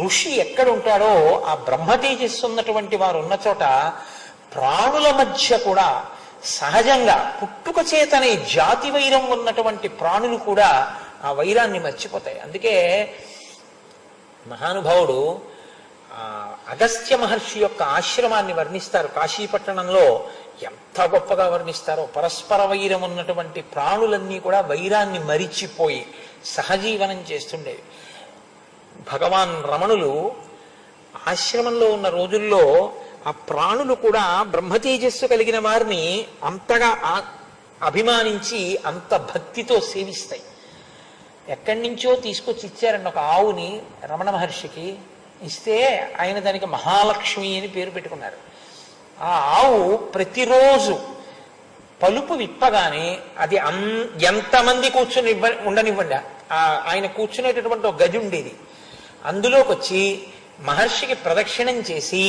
ఋషి ఎక్కడుంటాడో ఆ బ్రహ్మ తేజస్సు ఉన్నటువంటి వారు ఉన్న చోట ప్రాణుల మధ్య కూడా సహజంగా పుట్టుక చేతనే జాతి వైరం ఉన్నటువంటి ప్రాణులు కూడా ఆ వైరాన్ని మర్చిపోతాయి. అందుకే మహానుభావుడు అగస్త్య మహర్షి యొక్క ఆశ్రమాన్ని వర్ణిస్తారు కాశీపట్టణంలో. ఎంత గొప్పగా వర్ణిస్తారో. పరస్పర వైరం ఉన్నటువంటి ప్రాణులన్నీ కూడా వైరాన్ని మరిచిపోయి సహజీవనం చేస్తుండేవి. భగవాన్ రమణులు ఆశ్రమంలో ఉన్న రోజుల్లో ఆ ప్రాణులు కూడా బ్రహ్మతేజస్సు కలిగిన వారిని అంతగా అభిమానించి అంత భక్తితో సేవిస్తాయి. ఎక్కడి నుంచో తీసుకొచ్చి ఇచ్చారండి ఒక ఆవుని రమణ మహర్షికి. ఇస్తే ఆయన దానికి మహాలక్ష్మి అని పేరు పెట్టుకున్నారు. ఆ ఆవు ప్రతిరోజు పలుపు విప్పగానే అది ఎంతమంది కూర్చుని ఉండనివ్వండి, ఆయన కూర్చునేటటువంటి ఒక గది ఉండేది. అందులోకి వచ్చి మహర్షికి ప్రదక్షిణం చేసి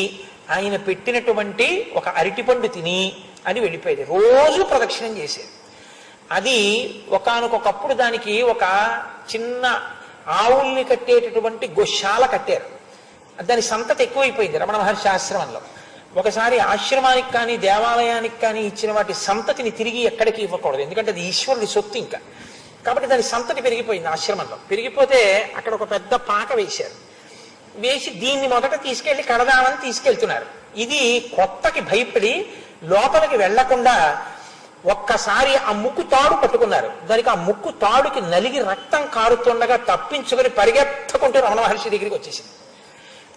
ఆయన పెట్టినటువంటి ఒక అరటిపండు తిని అని వెళ్ళిపోయేది. రోజు ప్రదక్షిణం చేసేది. అది ఒకానొకప్పుడు దానికి ఒక చిన్న ఆవుల్ని కట్టేటటువంటి గోశాల కట్టారు. దాని సంతతి ఎక్కువైపోయింది రమణ మహర్షి ఆశ్రమంలో. ఒకసారి ఆశ్రమానికి కానీ దేవాలయానికి కానీ ఇచ్చిన వాటి సంతతిని తిరిగి ఎక్కడికి ఇవ్వకూడదు, ఎందుకంటే అది ఈశ్వరుడి సొత్తు ఇంకా. కాబట్టి దాని సంతతి పెరిగిపోయింది ఆశ్రమంలో. పెరిగిపోతే అక్కడ ఒక పెద్ద పాక వేశారు. వేసి దీన్ని మొదట తీసుకెళ్లి కడదామని తీసుకెళ్తున్నారు. ఇది కొత్తకి భయపడి లోపలికి వెళ్లకుండా ఒక్కసారి ఆ ముక్కు తాడు పట్టుకున్నారు. దానికి ఆ ముక్కు తాడుకి నలిగి రక్తం కారుతుండగా తప్పించుకొని పరిగెత్తకుంటూ రమణ మహర్షి దగ్గరికి వచ్చేసింది.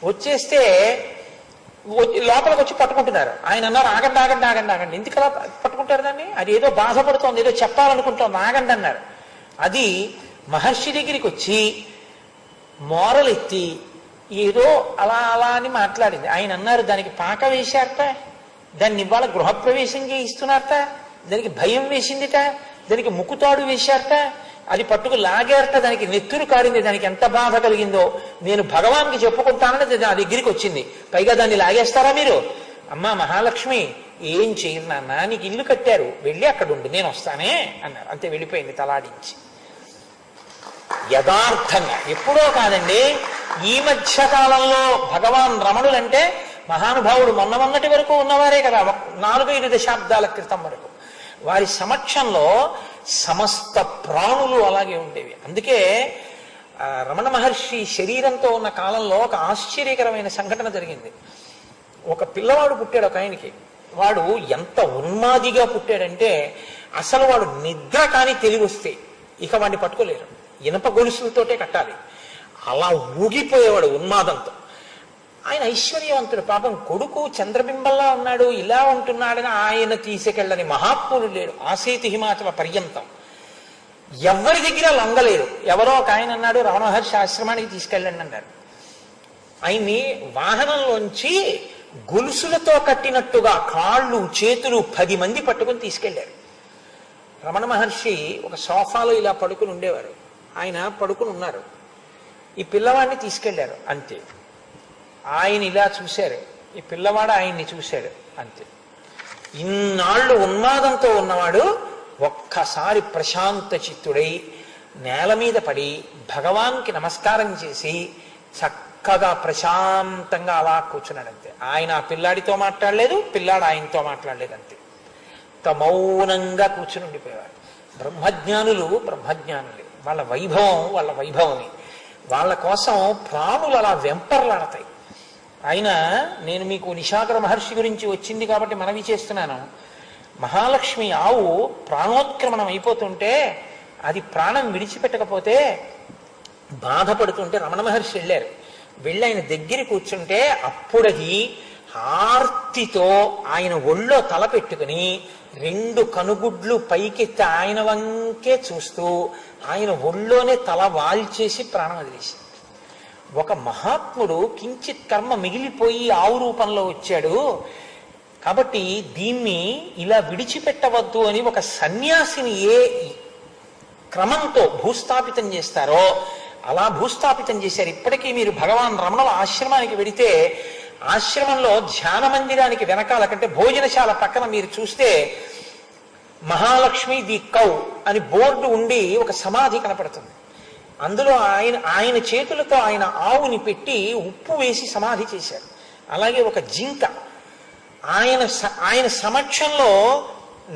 వచ్చేస్తే లోపలికి వచ్చి పట్టుకుంటున్నారు. ఆయన అన్నారు, ఆగండి ఆగండి ఆగండి ఆగండి. ఎందుకు అలా పట్టుకుంటారు దాన్ని? అది ఏదో బాధపడుతోంది, ఏదో చెప్పాలనుకుంటోంది, ఆగండి అన్నారు. అది మహర్షి దగ్గరికి వచ్చి మోరలెత్తి ఏదో అలా అలా అని మాట్లాడింది. ఆయన అన్నారు, దానికి పాక వేశారట, దాన్ని ఇవాళ గృహప్రవేశం చేయిస్తున్నారట, దానికి భయం వేసిందిట, దానికి ముక్కుతాడు వేశారట, అది పట్టుకు లాగారట, దానికి నెత్తురు కారింది, దానికి ఎంత బాధ కలిగిందో నేను భగవాన్కి చెప్పుకుంటానని నా దగ్గరికి వచ్చింది. పైగా దాన్ని లాగేస్తారా మీరు? అమ్మా మహాలక్ష్మి, ఏం చేయరు నాన్న, నీకు ఇల్లు కట్టారు, వెళ్ళి అక్కడ ఉండి నేను వస్తానే అన్నారు. అంతే, వెళ్ళిపోయింది తలాడించి. యథార్థంగా ఎప్పుడో కాదండి, ఈ మధ్య కాలంలో భగవాన్ రమణులంటే మహానుభావుడు మొన్నటి వరకు ఉన్నవారే కదా, 4-5 దశాబ్దాల క్రితం వరకు. వారి సమక్షంలో సమస్త ప్రాణులు అలాగే ఉండేవి. అందుకే రమణ మహర్షి శరీరంతో ఉన్న కాలంలో ఒక ఆశ్చర్యకరమైన సంఘటన జరిగింది. ఒక పిల్లవాడు పుట్టాడు ఒక ఆయనకి. వాడు ఎంత ఉన్మాదిగా పుట్టాడంటే అసలు వాడు నిద్ర కానీ తెలివి వస్తే ఇక వాడిని పట్టుకోలేరు, ఇనప గొలుసులతోటే కట్టాలి. అలా ఊగిపోయేవాడు ఉన్మాదంతో. ఆయన ఐశ్వర్యవంతుడు, పాపం కొడుకు చంద్రబింబంలా ఉన్నాడు, ఇలా ఉంటున్నాడని ఆయన తీసుకెళ్ళని మహాత్ముడు లేడు. ఆసేతు హిమాచల పర్యంతం ఎవరి దగ్గర లొంగలేరు. ఎవరో ఒక ఆయన అన్నాడు, రమణ మహర్షి ఆశ్రమానికి తీసుకెళ్ళండి అన్నారు. ఆయన్ని వాహనంలోంచి గొలుసులతో కట్టినట్టుగా కాళ్ళు చేతులు 10 మంది పట్టుకుని తీసుకెళ్లారు. రమణ మహర్షి ఒక సోఫాలో ఇలా పడుకుని ఉండేవారు. ఆయన పడుకుని ఉన్నారు. ఈ పిల్లవాడిని తీసుకెళ్లారు. అంతే, ఆయన ఇలా చూశారు, ఈ పిల్లవాడు ఆయన్ని చూశాడు. అంతే. ఇన్నాళ్ళు ఉన్మాదంతో ఉన్నవాడు ఒక్కసారి ప్రశాంత చిత్తుడై నేల మీద పడి భగవాన్కి నమస్కారం చేసి చక్కగా ప్రశాంతంగా అలా కూర్చున్నాడు. అంతే. ఆయన ఆ పిల్లాడితో మాట్లాడలేదు, పిల్లాడు ఆయనతో మాట్లాడలేదు. అంతే, మౌనంగా కూర్చుని ఉండిపోయేవారు. బ్రహ్మజ్ఞానులు బ్రహ్మజ్ఞానులే, వాళ్ళ వైభవం వాళ్ళ వైభవమే. వాళ్ళ కోసం ప్రాణులు అలా వెంపర్లాడతాయి. ఆయన, నేను మీకు నిశాకర మహర్షి గురించి వచ్చింది కాబట్టి మనవి చేస్తున్నాను. మహాలక్ష్మి ఆవు ప్రాణోత్క్రమణం అయిపోతుంటే అది ప్రాణం విడిచిపెట్టకపోతే బాధపడుతుంటే రమణ మహర్షి వెళ్ళారు. వెళ్ళి ఆయన దగ్గర కూర్చుంటే అప్పుడది ఆర్తితో ఆయన ఒళ్ళో తల పెట్టుకుని 2 కనుగుడ్లు పైకెత్తి ఆయన వంకే చూస్తూ ఆయన ఒళ్ళోనే తల వాల్చేసి ప్రాణం వదిలేసి. ఒక మహాత్ముడు కించిత్ కర్మ మిగిలిపోయి ఆవు రూపంలో వచ్చాడు కాబట్టి దీన్ని ఇలా విడిచిపెట్టవద్దు అని ఒక సన్యాసిని ఏ క్రమంతో భూస్థాపితం చేస్తారో అలా భూస్థాపితం చేశారు. ఇప్పటికీ మీరు భగవాన్ రమణుల ఆశ్రమానికి వెడితే ఆశ్రమంలో ధ్యాన మందిరానికి వెనకాల కంటే భోజనశాల పక్కన మీరు చూస్తే మహాలక్ష్మి ది కౌ అని బోర్డు ఉండి ఒక సమాధి కనపడుతుంది. అందులో ఆయన చేతులతో ఆయన ఆవుని పెట్టి ఉప్పు వేసి సమాధి చేశారు. అలాగే ఒక జింక ఆయన సమక్షంలో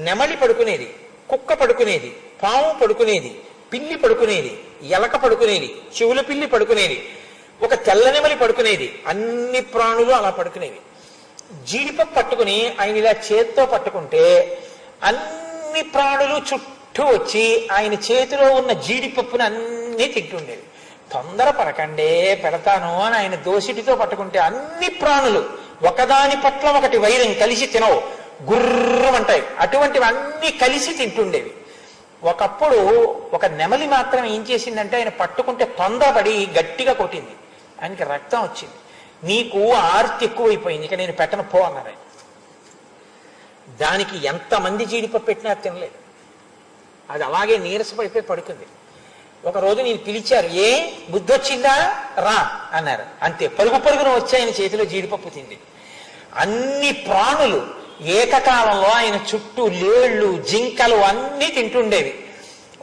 నెమలి పడుకునేది, కుక్క పడుకునేది, పాము పడుకునేది, పిల్లి పడుకునేది, ఎలక పడుకునేది, చెవుల పిల్లి పడుకునేది, ఒక తెల్ల నెమలి పడుకునేది. అన్ని ప్రాణులు అలా పడుకునేవి. జీడిపప్పు పట్టుకుని ఆయన ఇలా చేత్తో పట్టుకుంటే అన్ని ప్రాణులు చుట్టూ వచ్చి ఆయన చేతిలో ఉన్న జీడిపప్పుని అన్నీ తింటుండేవి. తొందర పడకండే పెడతాను అని ఆయన దోసిటితో పట్టుకుంటే అన్ని ప్రాణులు ఒకదాని పట్ల ఒకటి వైరం కలిసి తినవు, గుర్రమంటాయి. అటువంటివి అన్ని కలిసి తింటుండేవి. ఒకప్పుడు ఒక నెమలి మాత్రం ఏం చేసిందంటే ఆయన పట్టుకుంటే తొందరపడి గట్టిగా కొట్టింది. ఆయనకి రక్తం వచ్చింది. నీకు ఆర్తి ఎక్కువైపోయింది, ఇక నేను పెట్టను పో అన్నారు ఆయన. దానికి ఎంతమంది జీడిపప్పు పెట్టినా తినలేదు. అది అలాగే నీరసపడిపోయి పడుకుంది. ఒకరోజు నేను పిలిచారు, ఏ బుద్ధి వచ్చిందా రా అన్నారు. అంతే, పరుగు పరుగున వచ్చి ఆయన చేతిలో జీడిపప్పు తింది. అన్ని ప్రాణులు ఏకకాలంలో ఆయన చుట్టూ లేళ్లు, జింకలు అన్నీ తింటుండేవి.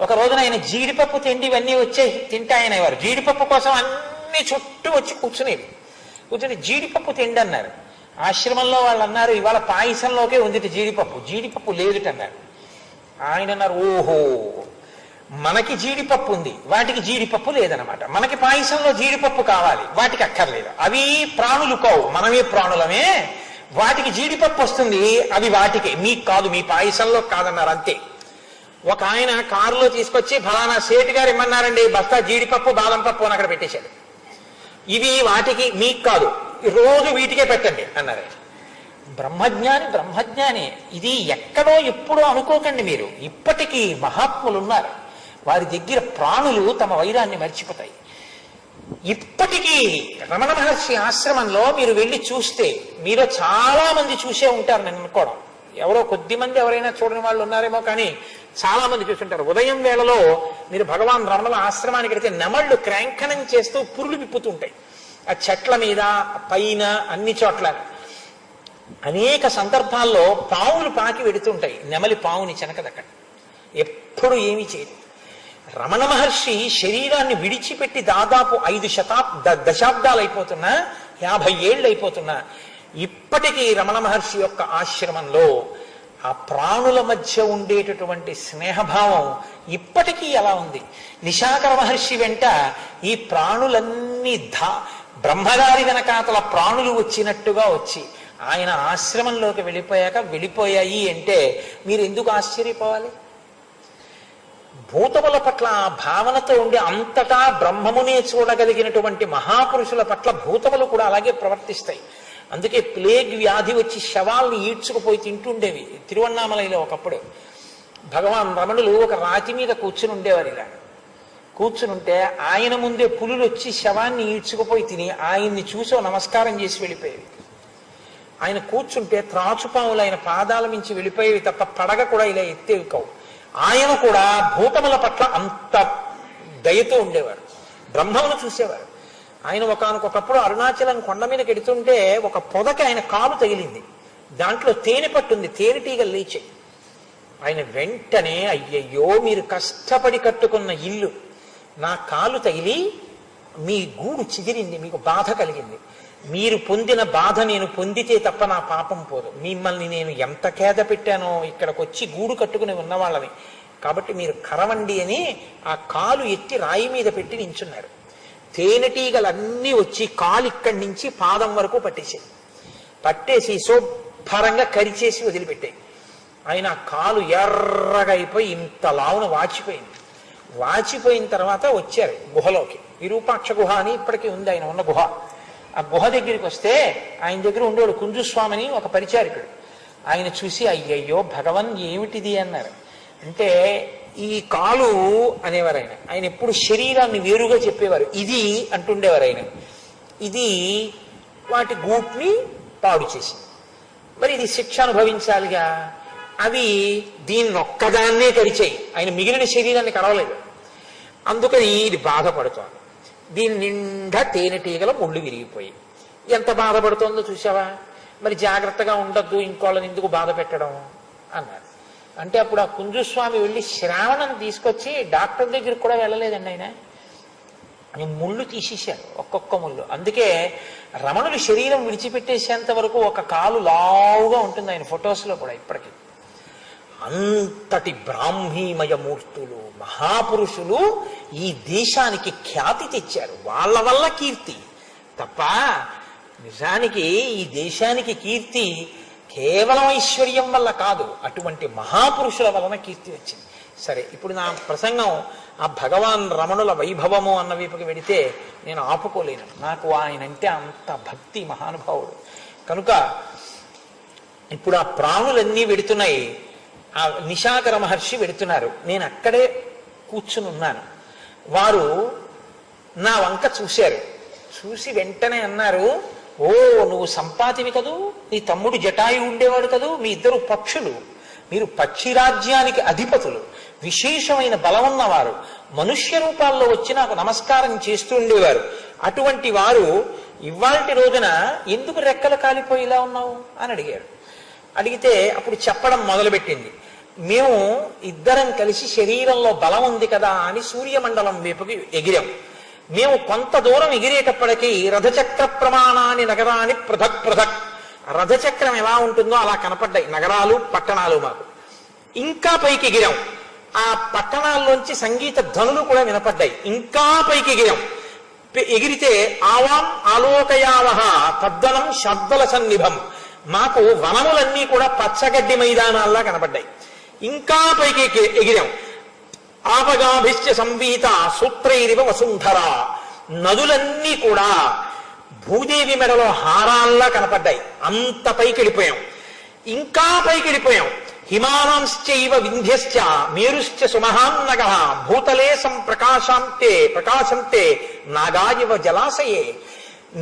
ఒక రోజున ఆయన జీడిపప్పు తిండి ఇవన్నీ వచ్చే తింటాయనేవారు. జీడిపప్పు కోసం అన్ని చుట్టూ వచ్చి కూర్చునేవి. కూర్చొని జీడిపప్పు తిండి అన్నారు. ఆశ్రమంలో వాళ్ళు అన్నారు, ఇవాళ పాయసంలోకే ఉంది జీడిపప్పు, జీడిపప్పు లేదుటన్నారు. ఆయన అన్నారు, ఓహో మనకి జీడిపప్పు ఉంది, వాటికి జీడిపప్పు లేదనమాట. మనకి పాయసంలో జీడిపప్పు కావాలి, వాటికి అక్కర్లేదు. అవి ప్రాణులు కావు, మనమే ప్రాణులమే. వాటికి జీడిపప్పు వస్తుంది, అవి వాటికి, మీకు కాదు, మీ పాయసంలో కాదన్నారు. అంతే. ఒక ఆయన కారులో తీసుకొచ్చి ఫలానా సేటు గారు ఇమ్మన్నారండి బస్తా జీడిపప్పు బాదం పప్పు అని అక్కడ పెట్టేశాడు. ఇవి వాటికి, మీకు కాదు, రోజు వీటికే పెట్టండి అన్నారు. బ్రహ్మజ్ఞాని బ్రహ్మజ్ఞాని. ఇది ఎక్కడో ఎప్పుడో అనుకోకండి మీరు. ఇప్పటికీ మహాత్ములు ఉన్నారు, వారి దగ్గర ప్రాణులు తమ వైరాన్ని మర్చిపోతాయి. ఇప్పటికీ రమణ మహర్షి ఆశ్రమంలో మీరు వెళ్ళి చూస్తే, మీరు చాలా మంది చూసే ఉంటారు నేను అనుకోవడం. ఎవరో కొద్ది మంది ఎవరైనా చూడని వాళ్ళు ఉన్నారేమో, కానీ చాలా మంది చూస్తుంటారు. ఉదయం వేళలో మీరు భగవాన్ రమణుల ఆశ్రమానికి వెళితే నెమళ్ళు క్రాంకణం చేస్తూ పురులు విప్పుతుంటాయి. ఆ చెట్ల మీద, పైన, అన్ని చోట్ల. అనేక సందర్భాల్లో పావులు పాకి వెడుతుంటాయి. నెమలి పావుని చెనకదక్కడ ఎప్పుడు ఏమీ చేయదు. రమణ మహర్షి శరీరాన్ని విడిచిపెట్టి దాదాపు 5 దశాబ్దాలు అయిపోతున్నా, 50 ఏళ్ళు అయిపోతున్నా, ఇప్పటికీ రమణ మహర్షి యొక్క ఆశ్రమంలో ఆ ప్రాణుల మధ్య ఉండేటటువంటి స్నేహభావం ఇప్పటికీ ఎలా ఉంది. నిశాకర మహర్షి వెంట ఈ ప్రాణులన్నీ బ్రహ్మగారి వెనకాతల ప్రాణులు వచ్చినట్టుగా వచ్చి ఆయన ఆశ్రమంలోకి వెళ్ళిపోయాయి అంటే మీరు ఎందుకు ఆశ్చర్యపోవాలి? భూతముల పట్ల ఆ భావనతో ఉండి అంతటా బ్రహ్మమునే చూడగలిగినటువంటి మహాపురుషుల పట్ల భూతములు కూడా అలాగే ప్రవర్తిస్తాయి. అందుకే ప్లేగ్ వ్యాధి వచ్చి శవాల్ని ఈడ్చుకుపోయి తింటుండేవి తిరువన్నామలలో. ఒకప్పుడు భగవాన్ రమణులు ఒక రాతి మీద కూర్చుని ఉండేవారు. ఇలా కూర్చునుంటే ఆయన ముందే పులులు వచ్చి శవాన్ని ఈడ్చుకుపోయి తిని ఆయన్ని చూసో నమస్కారం చేసి వెళ్ళిపోయేవి. ఆయన కూర్చుంటే త్రాచుపాములు ఆయన పాదాల మించి వెళ్ళిపోయేవి తప్ప పడగ కూడా ఇలా ఎత్తేవి కావు. ఆయన కూడా భూతముల పట్ల అంత దయతో ఉండేవారు, బ్రహ్మమును చూసేవారు. ఆయన ఒకనకొకప్పుడు అరుణాచలం కొండ మీదకి ఎడుతుంటే ఒక పొదకి ఆయన కాలు తగిలింది. దాంట్లో తేనె పట్టుంది, తేనెటీగలు లేచాయి. ఆయన వెంటనే, అయ్యయ్యో మీరు కష్టపడి కట్టుకున్న ఇల్లు నా కాలు తగిలి మీ గూడు చిదిరింది, మీకు బాధ కలిగింది. మీరు పొందిన బాధ నేను పొందితే తప్ప నా పాపం పోదు. మిమ్మల్ని నేను ఎంత ఖేద పెట్టానో, ఇక్కడికి వచ్చి గూడు కట్టుకుని ఉన్నవాళ్ళని, కాబట్టి మీరు కరవండి అని ఆ కాలు ఎత్తి రాయి మీద పెట్టి నించున్నారు. తేనెటీగలన్నీ వచ్చి కాలు ఇక్కడి నుంచి పాదం వరకు పట్టేసి శుభ్రంగా కరిచేసి వదిలిపెట్టాయి. ఆయన కాలు ఎర్రగా అయిపోయి ఇంత లావున వాచిపోయింది. వాచిపోయిన తర్వాత వచ్చారు గుహలోకి. విరూపాక్ష గుహ అని ఇప్పటికీ ఉంది ఆయన ఉన్న గుహ. ఆ గుహ దగ్గరికి వస్తే ఆయన దగ్గర ఉండేవాడు కుంజుస్వామిని, ఒక పరిచారికుడు. ఆయన చూసి అయ్యయ్యో భగవన్ ఏమిటిది అన్నారు. అంటే ఈ కాలు అనేవారు ఆయన. ఆయన ఎప్పుడు శరీరాన్ని వేరుగా చెప్పేవారు. ఇది అంటుండేవారు ఆయన. ఇది వాటి గూట్ని పాడు చేసింది, మరి ఇది శిక్ష అనుభవించాలిగా. అవి దీన్ని ఒక్కదాన్నే కరిచాయి, ఆయన మిగిలిన శరీరాన్ని కరవలేదు. అందుకని ఇది బాధపడుతోంది. దీని నిండా తేనెటీగల ముళ్ళు విరిగిపోయి ఎంత బాధపడుతోందో చూసావా. మరి జాగ్రత్తగా ఉండద్దు, ఇంకోళ్ళని ఎందుకు బాధ పెట్టడం అన్నారు. అంటే అప్పుడు ఆ కుంజుస్వామి వెళ్ళి శ్రావణం తీసుకొచ్చి డాక్టర్ దగ్గరికి కూడా వెళ్ళలేదండి ఆయన ముళ్ళు తీసేశారు, ఒక్కొక్క ముళ్ళు. అందుకే రమణులు శరీరం విడిచిపెట్టేసేంత వరకు ఒక కాలు లావుగా ఉంటుంది ఆయన ఫొటోస్లో కూడా ఇప్పటికీ. అంతటి బ్రాహ్మీమయ మూర్తులు మహాపురుషులు ఈ దేశానికి ఖ్యాతి తెచ్చారు. వాళ్ళ వల్ల కీర్తి తప్ప నిజానికి ఈ దేశానికి కీర్తి కేవలం ఐశ్వర్యం వల్ల కాదు, అటువంటి మహాపురుషుల వలన కీర్తి వచ్చింది. సరే, ఇప్పుడు నా ప్రసంగం ఆ భగవాన్ రమణుల వైభవము అన్న వైపుకి వెడితే నేను ఆపుకోలేను. నాకు ఆయన అంటే అంత భక్తి, మహానుభావుడు కనుక. ఇప్పుడు ఆ ప్రాణులన్నీ వెడుతున్నాయి. ఆ నిశాకర మహర్షి వెడుతున్నారు. నేను అక్కడే కూర్చుని ఉన్నాను. వారు నా వంక చూశారు. చూసి వెంటనే అన్నారు, ఓ నువ్వు సంపాతివి కదూ, నీ తమ్ముడు జటాయు ఉండేవాడు కదూ, మీ ఇద్దరు పక్షులు, మీరు పక్షిరాజ్యానికి అధిపతులు, విశేషమైన బలం ఉన్నవారు, మనుష్య రూపాల్లో వచ్చి నాకు నమస్కారం చేస్తూ ఉండేవారు. అటువంటి వారు ఇవాల్టి రోజున ఎందుకు రెక్కలు కాలిపోయి ఇలా ఉన్నావు అని అడిగారు. అడిగితే అప్పుడు చెప్పడం మొదలుపెట్టింది. మేము ఇద్దరం కలిసి శరీరంలో బలం ఉంది కదా అని సూర్యమండలం వైపుకి ఎగిరాం. మేము కొంత దూరం ఎగిరేటప్పటికీ రథచక్ర ప్రమాణాన్ని నగరాన్ని పృథక్ పృథక్, రథచక్రం ఎలా ఉంటుందో అలా కనపడ్డాయి నగరాలు పట్టణాలు మాకు. ఇంకా పైకి ఎగిరాం. ఆ పట్టణాల్లోంచి సంగీత ధ్వనులు కూడా వినపడ్డాయి. ఇంకా పైకి ఎగిరాం. ఎగిరితే ఆవాం ఆలోకయావహ తద్దనం శబ్దల సన్నిభం, మాకు వనములన్నీ కూడా పచ్చగడ్డి మైదానాల్లా కనపడ్డాయి. ఇంకా పైకి ఎగిరాం. ఆపగాభిశ్చ సంవీత సూత్రైరివ వసుంధర, నదులన్నీ కూడా భూదేవి మెడలో హారాల్లా కనపడ్డాయి. అంత పైకి వెళ్ళిపోయాం. ఇంకా పైకి వెళ్ళిపోయాం. హిమానాంశ్చైవ వింధ్యశ్చ మేరుశ్చ సుమహాన్నగ భూతలే ప్రకాశంతే నాగాయవ జలాశయే,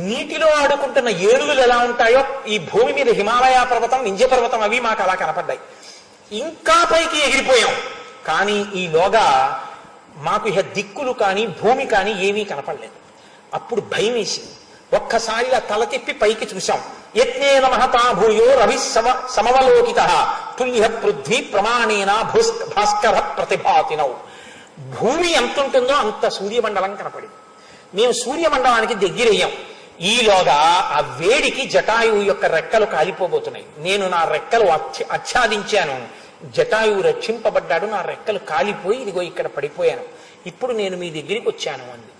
నీటిలో ఆడుకుంటున్న ఏనుగులు ఎలా ఉంటాయో ఈ భూమి మీద హిమాలయ పర్వతం, వింధ్య పర్వతం అవి మాకు అలా కనపడ్డాయి. ఇంకా పైకి ఎగిరిపోయాం. కానీ ఈలోగా మాకు ఇహ దిక్కులు కానీ భూమి కానీ ఏమీ కనపడలేదు. అప్పుడు భయం వేసింది. ఒక్కసారిగా తల తిప్పి పైకి చూశాం. యత్నేన మహతా భూయో రవి సమవలోకిత తుల్య పృథ్వీ ప్రమాణేన భాస్కర ప్రతిభాతినౌ, భూమి ఎంత ఉంటుందో అంత సూర్యమండలం కనపడింది. మేము సూర్యమండలానికి దగ్గరయ్యాం. ఈలోగా ఆ వేడికి జటాయువు యొక్క రెక్కలు కాలిపోబోతున్నాయి. నేను నా రెక్కలు ఆచ్ఛాదించాను. జటాయువు రక్షింపబడ్డాడు. నా రెక్కలు కాలిపోయి ఇదిగో ఇక్కడ పడిపోయాను. ఇప్పుడు నేను మీ దగ్గరికి వచ్చాను అంది.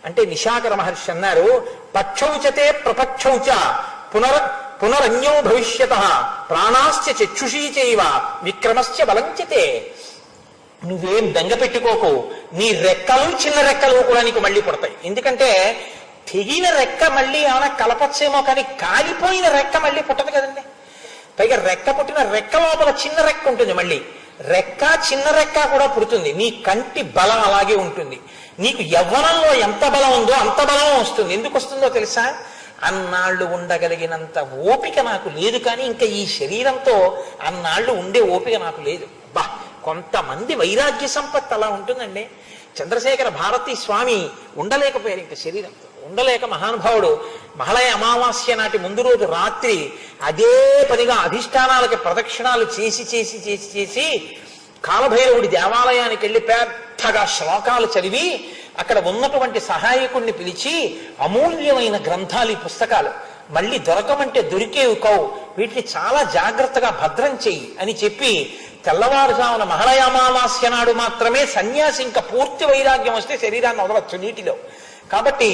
అంటే నిశాకర మహర్షి అన్నారు, పక్షౌచతే ప్రపక్షౌచ పునరన్యో భవిష్యత ప్రాణాశ్చ చక్షుషీ చైవ విక్రమశ్చ బలంచతే. నువ్వేం బెంగ పెట్టుకోకు, నీ రెక్కలు చిన్న రెక్కలు కూడా నీకు మళ్ళీ పుడతాయి. ఎందుకంటే తెగిన రెక్క మళ్ళీ ఏమైనా కలపచ్చేమో కానీ కాలిపోయిన రెక్క మళ్ళీ పుట్టదు కదండి. పైగా రెక్క పుట్టిన రెక్క లోపల చిన్న రెక్క ఉంటుంది. మళ్ళీ రెక్క చిన్న రెక్క కూడా పుడుతుంది. నీ కంటి బలం అలాగే ఉంటుంది. నీకు యవ్వనంలో ఎంత బలం ఉందో అంత బలం వస్తుంది. ఎందుకు వస్తుందో తెలుసా? అన్నాళ్ళు ఉండగలిగినంత ఓపిక నాకు లేదు. కానీ ఇంకా ఈ శరీరంతో అన్నాళ్ళు ఉండే ఓపిక నాకు లేదు. బా, కొంతమంది వైరాగ్య సంపత్తి అలా ఉంటుందండి. చంద్రశేఖర భారతీ స్వామి ఉండలేకపోయారు ఇంకా శరీరంతో. ఉండలేక మహానుభావుడు మహాలయ అమావాస్య నాటి ముందు రోజు రాత్రి అదే పనిగా అధిష్టానాలకి ప్రదక్షిణాలు చేసి చేసి చేసి చేసి కాలభైరవుడి దేవాలయానికి వెళ్ళి పెద్దగా శ్లోకాలు చదివి అక్కడ ఉన్నటువంటి సహాయకుడిని పిలిచి అమూల్యమైన గ్రంథాలు ఈ పుస్తకాలు మళ్ళీ దొరకమంటే దొరికేవి కావు, వీటిని చాలా జాగ్రత్తగా భద్రం చెయ్యి అని చెప్పి తెల్లవారుజామున మహాలయ అమావాస్య నాడు మాత్రమే సన్యాసి ఇంకా పూర్తి వైరాగ్యం వస్తే శరీరాన్ని వదలవచ్చు నీటిలో. కాబట్టి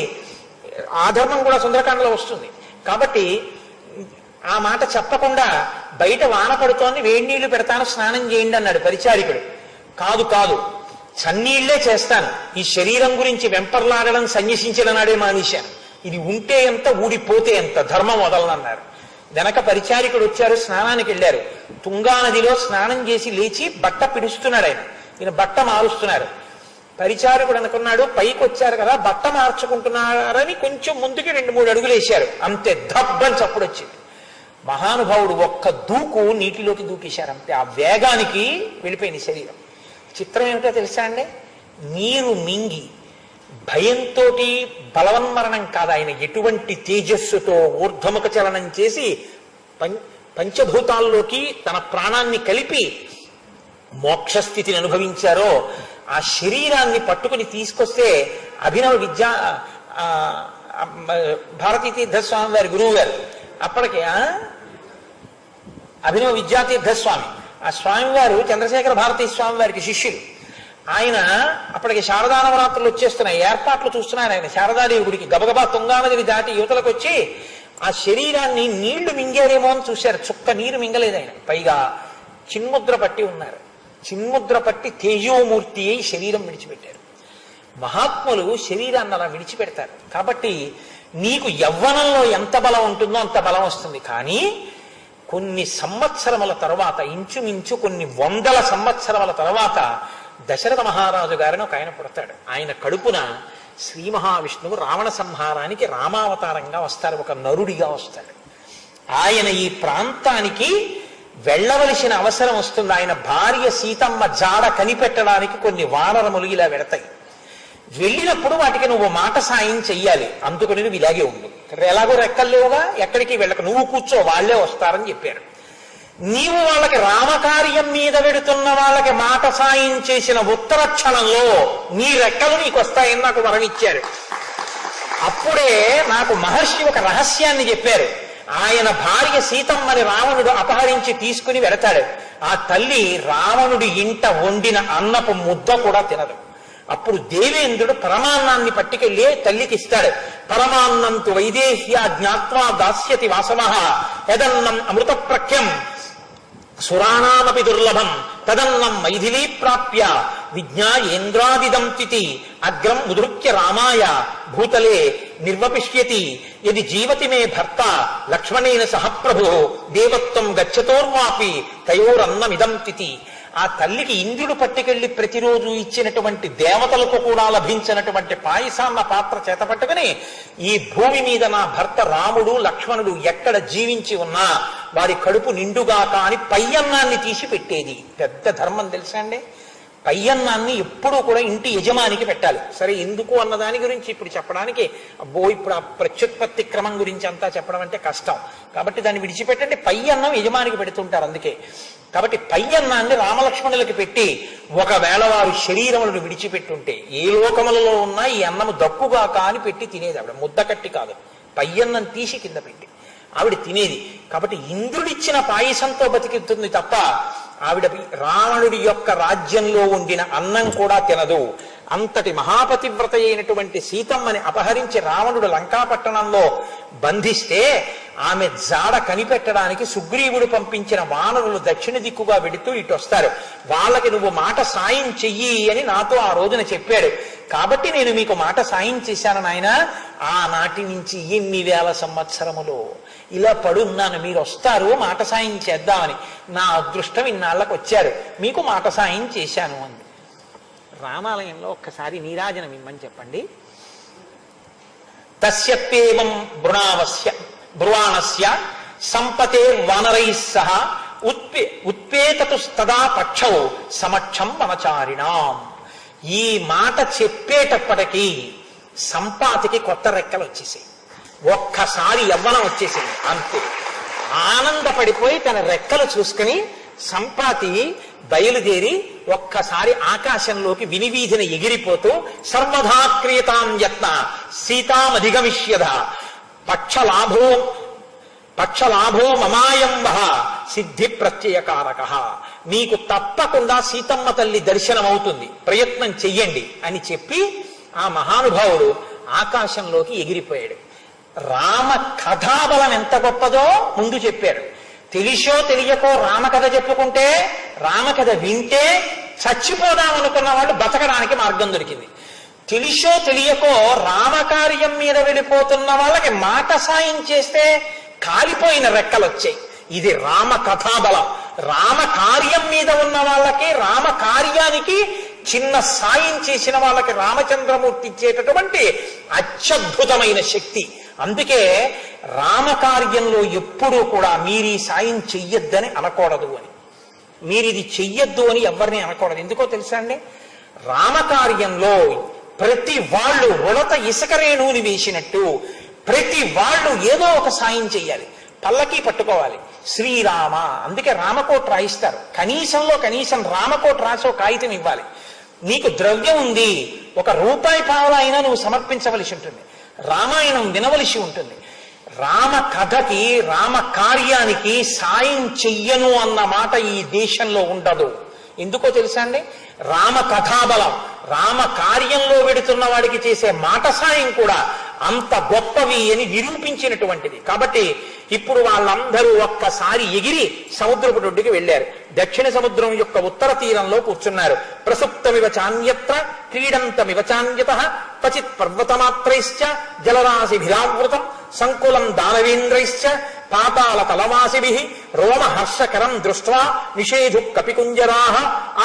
ఆ ధర్మం కూడా సుందరకాండలో వస్తుంది. కాబట్టి ఆ మాట చెప్పకుండా బయట వాన పడుతోంది, వేడి నీళ్లు పెడతాను స్నానం చేయండి అన్నాడు పరిచారికుడు. కాదు కాదు, చన్నీళ్లే చేస్తాను, ఈ శరీరం గురించి వెంపర్లాడడం సన్యసించిన నాడే మానేశాను, ఇది ఉంటే ఎంత ఊడిపోతే ఎంత, ధర్మం వదలనన్నారు. వెనక పరిచారికుడు వచ్చారు, స్నానానికి వెళ్ళారు. తుంగా నదిలో స్నానం చేసి లేచి బట్ట పిడుస్తున్నాడు ఆయన. ఈయన బట్ట మారుస్తున్నారు. పరిచారకుడు అనుకున్నాడు పైకి వచ్చారు కదా బట్ట మార్చుకుంటున్నారని కొంచెం ముందుకి 2-3 అడుగులు వేశారు. అంతే, దబ్బని చప్పుడు వచ్చింది. మహానుభావుడు ఒక్క దూకు నీటిలోకి దూకేశారు. అంతే, ఆ వేగానికి వెళ్ళిపోయింది శరీరం. చిత్రం ఏమిటో తెలుసా అండి? నీరు మింగి భయంతో బలవన్మరణం కాదు, ఆయన ఎటువంటి తేజస్సుతో ఊర్ధ్వముఖ చలనం చేసి పంచభూతాల్లోకి తన ప్రాణాన్ని కలిపి మోక్షస్థితిని అనుభవించారో ఆ శరీరాన్ని పట్టుకుని తీసుకొస్తే అభినవ విద్యా భారతీతీర్థస్వామి వారి గురువు గారు అప్పటికే అభినవ విద్యాతీర్థస్వామి ఆ స్వామివారు చంద్రశేఖర భారతీ స్వామి వారికి శిష్యులు. ఆయన అప్పటికి శారదా నవరాత్రులు వచ్చేస్తున్నాయి, ఏర్పాట్లు చూస్తున్నారు. ఆయన శారదాదేవి గుడికి గబగబా తుంగానదిని దాటి యువతలకు వచ్చి ఆ శరీరాన్ని నీళ్లు మింగారేమో అని చూశారు. చుక్క నీరు మింగలేదు ఆయన. పైగా చిన్ముద్ర పట్టి ఉన్నారు. చిన్ముద్ర పట్టి తేజోమూర్తి అయి శరీరం విడిచిపెట్టారు. మహాత్ములు శరీరాన్ని అలా విడిచిపెడతారు. కాబట్టి నీకు యవ్వనంలో ఎంత బలం ఉంటుందో అంత బలం వస్తుంది. కానీ కొన్ని సంవత్సరముల తర్వాత, ఇంచుమించు కొన్ని వందల సంవత్సరముల తర్వాత దశరథ మహారాజు గారిని ఒక ఆయన పుడతాడు. ఆయన కడుపున శ్రీ మహావిష్ణువు రావణ సంహారానికి రామావతారంగా వస్తారు, ఒక నరుడిగా వస్తాడు. ఆయన ఈ ప్రాంతానికి వెళ్ళవలసిన అవసరం వస్తుంది. ఆయన భార్య సీతమ్మ జాడ కనిపెట్టడానికి కొన్ని వానరములు ఇలా వెడతాయి. వెళ్ళినప్పుడు వాటికి నువ్వు మాట సాయం చెయ్యాలి. అందుకని నువ్వు ఇలాగే ఉండు, ఎలాగో రెక్కలు లేవుగా, ఎక్కడికి వెళ్ళక, నువ్వు కూర్చో, వాళ్లే వస్తారని చెప్పారు. నీవు వాళ్ళకి రామకార్యం మీద వెడుతున్న వాళ్ళకి మాట సాయం చేసిన ఉత్తర క్షణంలో నీ రెక్కలు నీకు వస్తాయని నాకు వరం ఇచ్చారు. అప్పుడే నాకు మహర్షి ఒక రహస్యాన్ని చెప్పారు. ఆయన భార్య సీతమ్మని రావణుడు అపహరించి తీసుకుని వెళతాడు. ఆ తల్లి రావణుడి ఇంట వండిన అన్నపు ముద్ద కూడా తినదు. అప్పుడు దేవేంద్రుడు పరమాన్నాన్ని పట్టుకెళ్ళి తల్లికి ఇస్తాడు. పరమాన్నంతు వైదేహ్య జ్ఞాత్వా దాస్యతి వాసవః యదన్నం అమృత ప్రఖ్యం సురాణామపి దుర్లభం తదన్నం మైథిలీ ప్రాప్య విజ్ఞాయేంద్రాదిదం తితి అగ్రం ఉదృక్య రామాయ భూతలే నిర్వపిష్యతి యది జీవతి మే భర్త లక్ష్మణేన సహ ప్రభు దేవత్వం గచ్చతోర్వాపి తయోరన్నమిదం తితి. ఆ తల్లికి ఇంద్రుడు పట్టుకెళ్లి ప్రతిరోజు ఇచ్చినటువంటి దేవతలకు కూడా లభించినటువంటి పాయసాన్న పాత్ర చేతపట్టుకుని, ఈ భూమి మీద నా భర్త రాముడు లక్ష్మణుడు ఎక్కడ జీవించి ఉన్నా వారి కడుపు నిండుగాక అని పయ్యన్నాన్ని తీసి పెట్టేది. పెద్ద ధర్మం తెలుసా అండి? పయ్యన్నాన్ని ఎప్పుడూ కూడా ఇంటి యజమానికి పెట్టాలి. సరే, ఎందుకు అన్న దాని గురించి ఇప్పుడు చెప్పడానికి, ఇప్పుడు ఆ ప్రత్యుత్పత్తి క్రమం గురించి అంతా చెప్పడం అంటే కష్టం. కాబట్టి దాన్ని విడిచిపెట్టండి, పయ్యన్నం యజమానికి పెడుతుంటారు. అందుకే కాబట్టి పయ్యన్నాన్ని రామలక్ష్మణులకి పెట్టి, ఒకవేళ వారు శరీరములను విడిచిపెట్టుంటే ఏ లోకములలో ఉన్నా ఈ అన్నము దక్కుగాక అని పెట్టి తినేది ఆవిడ. ముద్ద కట్టి కాదు, పయ్యన్నం తీసి కింద పెట్టి ఆవిడ తినేది. కాబట్టి ఇంద్రుడిచ్చిన పాయసంతో బతికిస్తుంది తప్ప ఆవిడ రావణుడి యొక్క రాజ్యంలో ఉండిన అన్నం కూడా తినదు. అంతటి మహాపతివ్రత అయినటువంటి సీతమ్మని అపహరించి రావణుడు లంకాపట్టణంలో బంధిస్తే ఆమె జాడ కనిపెట్టడానికి సుగ్రీవుడు పంపించిన వానరులు దక్షిణ దిక్కుగా వెడుతూ ఇటు వస్తారు. వాళ్ళకి నువ్వు మాట సాయం చెయ్యి అని నాతో ఆ రోజున చెప్పాడు. కాబట్టి నేను మీకు మాట సాయం చేశాను నాయన. ఆనాటి నుంచి ఎన్ని వేల సంవత్సరములు ఇలా పడున్నాను, మీరు వస్తారు మాట సాయం చేద్దామని. నా అదృష్టం ఇన్నాళ్ళకు వచ్చారు, మీకు మాట సాయం చేశాను అంది. రామాలయంలో ఒక్కసారి నీరాజనం ఇమ్మని చెప్పండి. తస్యత్యేవం బ్రువాణస్య సంపతే వానరైః సహ ఉత్పేతతుస్తదా పక్షౌ సమక్షం వనచారిణాం. ఈ మాట చెప్పేటప్పటికీ సంపాతికి కొత్త రెక్కలు వచ్చేసాయి. ఒక్కసారి యవ్వనం వచ్చేసింది, అంతే. ఆనందపడిపోయి తన రెక్కలు చూసుకుని సంపాతి బయలుదేరి ఒక్కసారి ఆకాశంలోకి వినివీధిన ఎగిరిపోతూ సర్వధా క్రియతాం యత్న సీతామధిగమిష్యద పక్షలాభో మమాయం వహ సిద్ధి ప్రత్యయకారక. మీకు తప్పకుండా సీతమ్మ తల్లి దర్శనం అవుతుంది, ప్రయత్నం చెయ్యండి అని చెప్పి ఆ మహానుభావుడు ఆకాశంలోకి ఎగిరిపోయాడు. రామ కథాబలం ఎంత గొప్పదో ముందు చెప్పారు. తెలిసో తెలియకో రామకథ చెప్పుకుంటే, రామకథ వింటే చచ్చిపోదామనుకున్న వాళ్ళు బతకడానికి మార్గం దొరికింది. తెలిసో తెలియకో రామకార్యం మీద వెళ్ళిపోతున్న వాళ్ళకి మాట సాయం చేస్తే కాలిపోయిన రెక్కలు వచ్చాయి. ఇది రామ కథాబలం. రామ కార్యం మీద ఉన్న వాళ్ళకి, రామ కార్యానికి చిన్న సాయం చేసిన వాళ్ళకి రామచంద్రమూర్తి ఇచ్చేటటువంటి అత్యద్భుతమైన శక్తి. అందుకే రామకార్యంలో ఎప్పుడూ కూడా మీరు ఈ సాయం చెయ్యొద్దని అనకూడదు అని, మీరు ఇది చెయ్యొద్దు అని ఎవరిని అనకూడదు. ఎందుకో తెలుసా అండి? రామకార్యంలో ప్రతి వాళ్ళు ఉడత ఇసుక రేణువుని వేసినట్టు ప్రతి వాళ్ళు ఏదో ఒక సాయం చెయ్యాలి. పల్లకి పట్టుకోవాలి, శ్రీరామ, అందుకే రామకోట్ రాయిస్తారు. కనీసంలో కనీసం రామకోట్ రాసో కాగితం ఇవ్వాలి. నీకు ద్రవ్యం ఉంది, ఒక రూపాయి పావలా అయినా నువ్వు సమర్పించవలసి ఉంటుంది. రామాయణం వినవలసి ఉంటుంది. రామ కథకి, రామ కార్యానికి సాయం చెయ్యను అన్న మాట ఈ దేశంలో ఉండదు. ఎందుకో తెలుసా అండి? రామ కథాబలం, రామ కార్యంలో వెడుతున్న వాడికి చేసే మాట సాయం కూడా అంత గొప్పవి అని నిరూపించినటువంటిది. కాబట్టి ఇప్పుడు వాళ్ళందరూ ఒక్కసారి ఎగిరి సముద్రపు ఒడ్డుకి వెళ్ళారు. దక్షిణ సముద్రం యొక్క ఉత్తర తీరంలో కూర్చున్నారు. ప్రసుప్తమివ చాన్యత్ర క్రీడంతమివ చాన్యతః క్వచిత్ పర్వతమాత్రైశ్చ జలరాశిభిరావృతం సంకులం దానవేంద్రైశ్చ పాతాళ తలవాసిభిః రోమహర్షకరం దృష్ట్వా నిషేధు కపికుంజరాః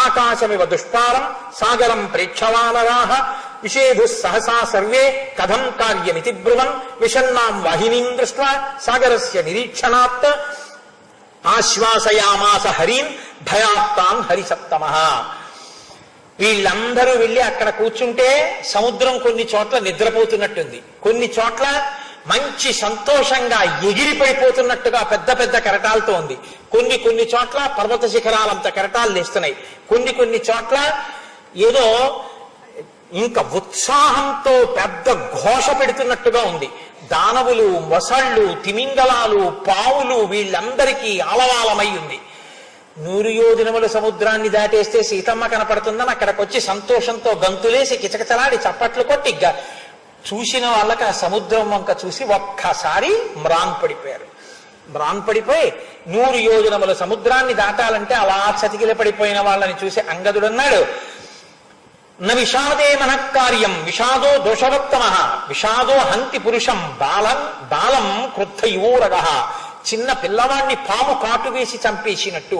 ఆకాశమివ దుష్పారం సాగరం ప్రేక్షవానరాః నిషేధు సహసా సర్వే కథం కార్యమితి బ్రువన్ విషన్నాం వాహినీం దృష్ట్వా సాగరస్య నిరీక్షణాత్ ఆశ్వాసయామాస హరిం భయాత్తాన్ హరిసప్తమః. వీళ్ళందరూ వెళ్ళి అక్కడ కూర్చుంటే సముద్రం కొన్ని చోట్ల నిద్రపోతున్నట్టుంది, కొన్ని చోట్ల మంచి సంతోషంగా ఎగిరిపడిపోతున్నట్టుగా పెద్ద పెద్ద కెరటాలతో ఉంది, కొన్ని చోట్ల పర్వత శిఖరాలంత కెరటాలు లేస్తున్నాయి, కొన్ని చోట్ల ఏదో ఇంకా ఉత్సాహంతో పెద్ద ఘోష పెడుతున్నట్టుగా ఉంది. దానవులు, మొసళ్ళు, తిమింగలాలు, పావులు వీళ్ళందరికీ ఆలవాలమై ఉంది. 100 యోజనముల సముద్రాన్ని దాటేస్తే సీతమ్మ కనపడుతుందని అక్కడికి వచ్చి సంతోషంతో గంతులేసి కిచకిచలాడి చప్పట్లు కొట్టి చూసిన వాళ్ళకి ఆ సముద్రం వంక చూసి ఒక్కసారి మ్రాన్పడిపోయారు. మ్రాన్పడిపోయి 100 యోజనముల సముద్రాన్ని దాటాలంటే అలా చతికిల పడిపోయిన వాళ్ళని చూసి అంగదుడన్నాడు, న విషాదే మనఃకార్యం విషాదో దోషవత్తమః విషాదో హంతి పురుషం బాలం క్రుద్ధ యువోరగః. చిన్న పిల్లవాడిని పాము కాటు వేసి చంపేసినట్టు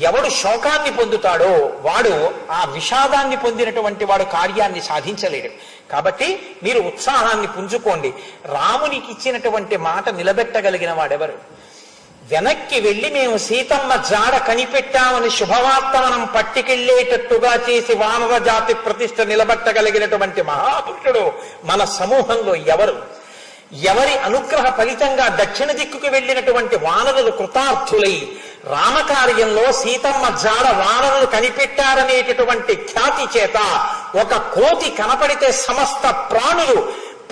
ఎవడు శోకాన్ని పొందుతాడో వాడు ఆ విషాదాన్ని పొందినటువంటి వాడు కార్యాన్ని సాధించలేడు. కాబట్టి మీరు ఉత్సాహాన్ని పుంజుకోండి. రామునికి ఇచ్చినటువంటి మాట నిలబెట్టగలిగిన వాడెవరు? వెనక్కి వెళ్ళి మేము సీతమ్మ జాడ కనిపెట్టామని శుభవార్త మనం పట్టుకెళ్లేటట్టుగా చేసి వానర జాతి ప్రతిష్ట నిలబెట్టగలిగినటువంటి మహాపురుషుడు మన సమూహంలో ఎవరు? ఎవరి అనుగ్రహ ఫలితంగా దక్షిణ దిక్కుకు వెళ్ళినటువంటి వానరులు కృతార్థులై రామకార్యంలో సీతమ్మ జాడ వానరులు కనిపెట్టారనేటటువంటి ఖ్యాతి చేత ఒక కోతి కనపడితే సమస్త ప్రాణులు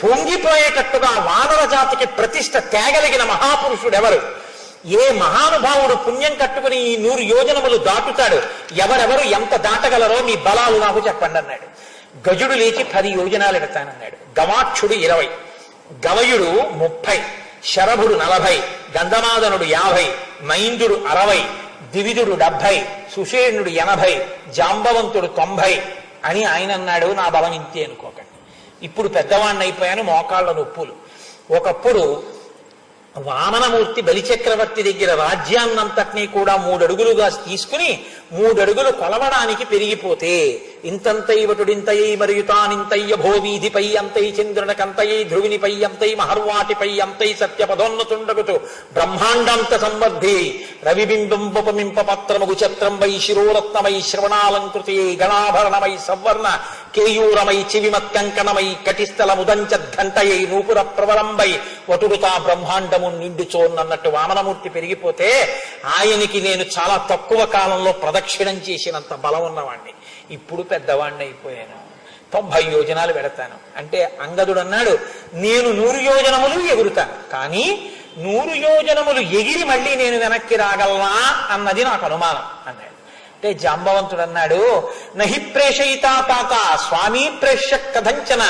పొంగిపోయేటట్టుగా వానర జాతికి ప్రతిష్ట తేగలిగిన మహాపురుషుడు ఎవరు? ఏ మహానుభావుడు పుణ్యం కట్టుకుని ఈ 100 యోజనములు దాటుతాడు? ఎవరెవరు ఎంత దాటగలరో మీ బలాలు నాకు చెప్పండి అన్నాడు. గజుడు లేచి 10 యోజనాలు ఎడతానన్నాడు. గవాక్షుడు 20, గవయుడు 30, శరభుడు 40, గంధమాదనుడు 50, మైందుడు 60, దివిదుడు 70, సుషేణుడు 80, జాంబవంతుడు 90 అని ఆయన అన్నాడు. నా బలం ఇంతే అనుకోకండి. ఇప్పుడు పెద్దవాణ్ణి అయిపోయాను, మోకాళ్ళ నొప్పులు. ఒకప్పుడు వామనమూర్తి బలిచక్రవర్తి దగ్గర రాజ్యాన్నంతటినీ కూడా 3 అడుగులుగా తీసుకుని 3 అడుగులు కొలవడానికి పెరిగిపోతే ఇంతంతైవటుడింతయై మరియుతానింతయ్య భోవీధిపై అంతై చంద్రునకంతయై ధ్రువినిపై అంతై మహర్వాటిపై అంతై సత్యపదోన్నతుండగుతూ బ్రహ్మాండాంత సంవర్ధి రవిబింబంపమింప పత్రమగు ఛత్రంవై శిరోరత్నమై శ్రవణాలంకృతి గణాభరణమై సవర్ణ కేయూరమై చివిమత్కంకణమై కటిస్థల ముదంచద్ఘంటయై నూపుర ప్రవలంబై వటుడుతా బ్రహ్మాండము నిండుచోన్నట్టు వామనమూర్తి పెరిగిపోతే ఆయనకి నేను చాలా తక్కువ కాలంలో ప్రదక్షిణం చేసినంత బలం ఉన్నవాణ్ణి. ఇప్పుడు పెద్దవాణ్ణి అయిపోయాను, 90 యోజనాలు పెడతాను అంటే అంగదుడు అన్నాడు, నేను 100 యోజనములు ఎగురుతాను, కానీ 100 యోజనములు ఎగిరి మళ్ళీ నేను వెనక్కి రాగలనా అన్నది నాకు అనుమానం అన్నాడు. అంటే జాంబవంతుడు అన్నాడు, నహి ప్రేషయితా తాత స్వామి ప్రేష్య కథంచన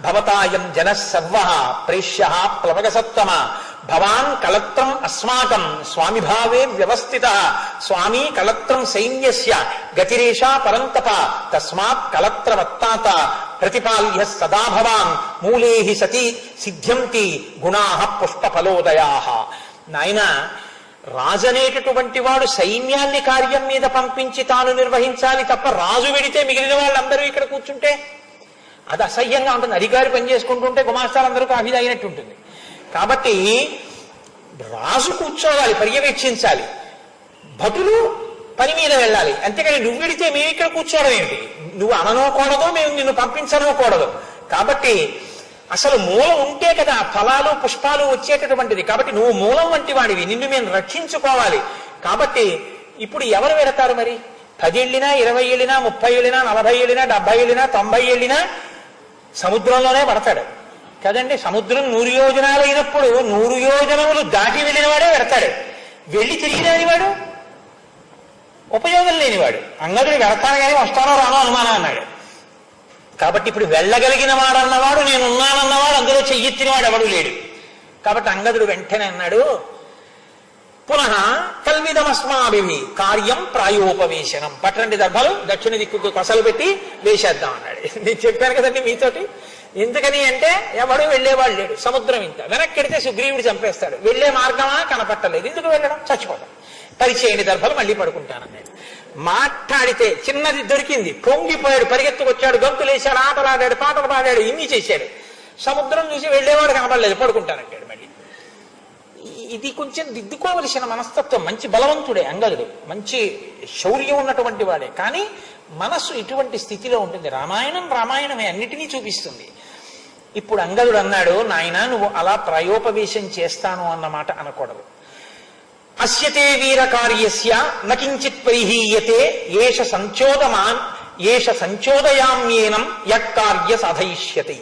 భవతాయం జన సర్వ ప్రేష్య ప్లవగసత్తమ భవాన్ కళత్రం అస్మాకం స్వామిభావే వ్యవస్థిత స్వామి కళత్రం సైన్యస్య గతిరేషా పరంతప తస్మాత్ కళత్రవత్తాత ప్రతిపాల్య సదా భవాన్ మూలే సతి సిద్ధ్యంతి గుణా పుష్పఫలోదయా. నాయన, రాజనేటటువంటి వాడు సైన్యాన్ని కార్యం మీద పంపించి తాను నిర్వహించాలి తప్ప రాజు వెడితే మిగిలిన వాళ్ళందరూ ఇక్కడ కూర్చుంటే అది అసహ్యంగా ఉంటుంది. అధికారి పని చేసుకుంటుంటే గుమాస్తాలందరూ కాఫీ తాగినట్టు ఉంటుంది. కాబట్టి రాజు కూర్చోవాలి, పర్యవేక్షించాలి, భటులు పని మీద వెళ్ళాలి. అంతేకాని నువ్వు వెడితే మేము ఇక్కడ కూర్చోవడం ఏమిటి? నువ్వు అననోకూడదు, మేము నిన్ను పంపించనోకూడదు. కాబట్టి అసలు మూలం ఉంటే కదా ఫలాలు పుష్పాలు వచ్చేటటువంటిది. కాబట్టి నువ్వు మూలం వంటి వాడివి, నిన్ను మేము రక్షించుకోవాలి. కాబట్టి ఇప్పుడు ఎవరు వెడతారు మరి? 10 వెళ్ళినా 20 వెళ్ళినా 30 వెళ్ళినా 40 వెళ్ళినా 70 వెళ్ళినా 90 వెళ్ళినా సముద్రంలోనే పడతాడు. కదండి. సముద్రం 100 యోజనాలు అయినప్పుడు 100 యోజనములు దాటి వెళ్ళిన వాడే వెడతాడు. వెళ్ళి తిరిగి రానివాడు ఉపయోగం లేనివాడు. అంగదుడు వెడతాను కానీ వస్తానో రానో అనుమానం అన్నాడు. కాబట్టి ఇప్పుడు వెళ్ళగలిగిన వాడు అన్నవాడు, నేనున్నానన్నవాడు, అందులో చెయ్యెత్తినవాడు ఎవడు లేడు. కాబట్టి అంగదుడు వెంటనే అన్నాడు, పునః కల్విదమస్మాభిమి కార్యం ప్రాయోపవేశనం. పట్టండి దర్భలు, దక్షిణ దిక్కుకు కొసలు పెట్టి వేసేద్దాం అన్నాడు. నేను చెప్పాను కదండి మీతోటి. ఎందుకని అంటే ఎవడు వెళ్ళేవాడు లేడు. సముద్రం ఇంత వెనక్కెడితే సుగ్రీవుడు చంపేస్తాడు. వెళ్లే మార్గమా కనపట్టలేదు. ఎందుకు వెళ్ళడం, చచ్చిపోతాం. పరిచయని దర్భలు మళ్ళీ పడుకుంటానన్నాడు. మాట్లాడితే చిన్నది దొరికింది, పొంగిపోయాడు, పరిగెత్తుకొచ్చాడు, గంతులేశాడు, ఆటలాడాడు, పాటలు పాడాడు, ఇన్ని చేశాడు. సముద్రం చూసి వెళ్ళేవాడు కనపడలేదు, పడుకుంటానంటాడు మళ్ళీ. ఇది కొంచెం దిద్దుకోవలసిన మనస్తత్వం. మంచి బలవంతుడే అంగదుడు, మంచి శౌర్యం ఉన్నటువంటి వాడే. కానీ మనస్సు ఇటువంటి స్థితిలో ఉంటుంది. రామాయణమే అన్నిటినీ చూపిస్తుంది. ఇప్పుడు అంగదుడు అన్నాడు, నాయన నువ్వు అలా ప్రాయోపవేశం చేస్తాను అన్నమాట అనకూడదు. అస్యతే వీర కార్యస్య నకించిత్ పరిహీయతే ఏష సంచోదయామ్యేనం యత్కార్య సాధయిష్యతి.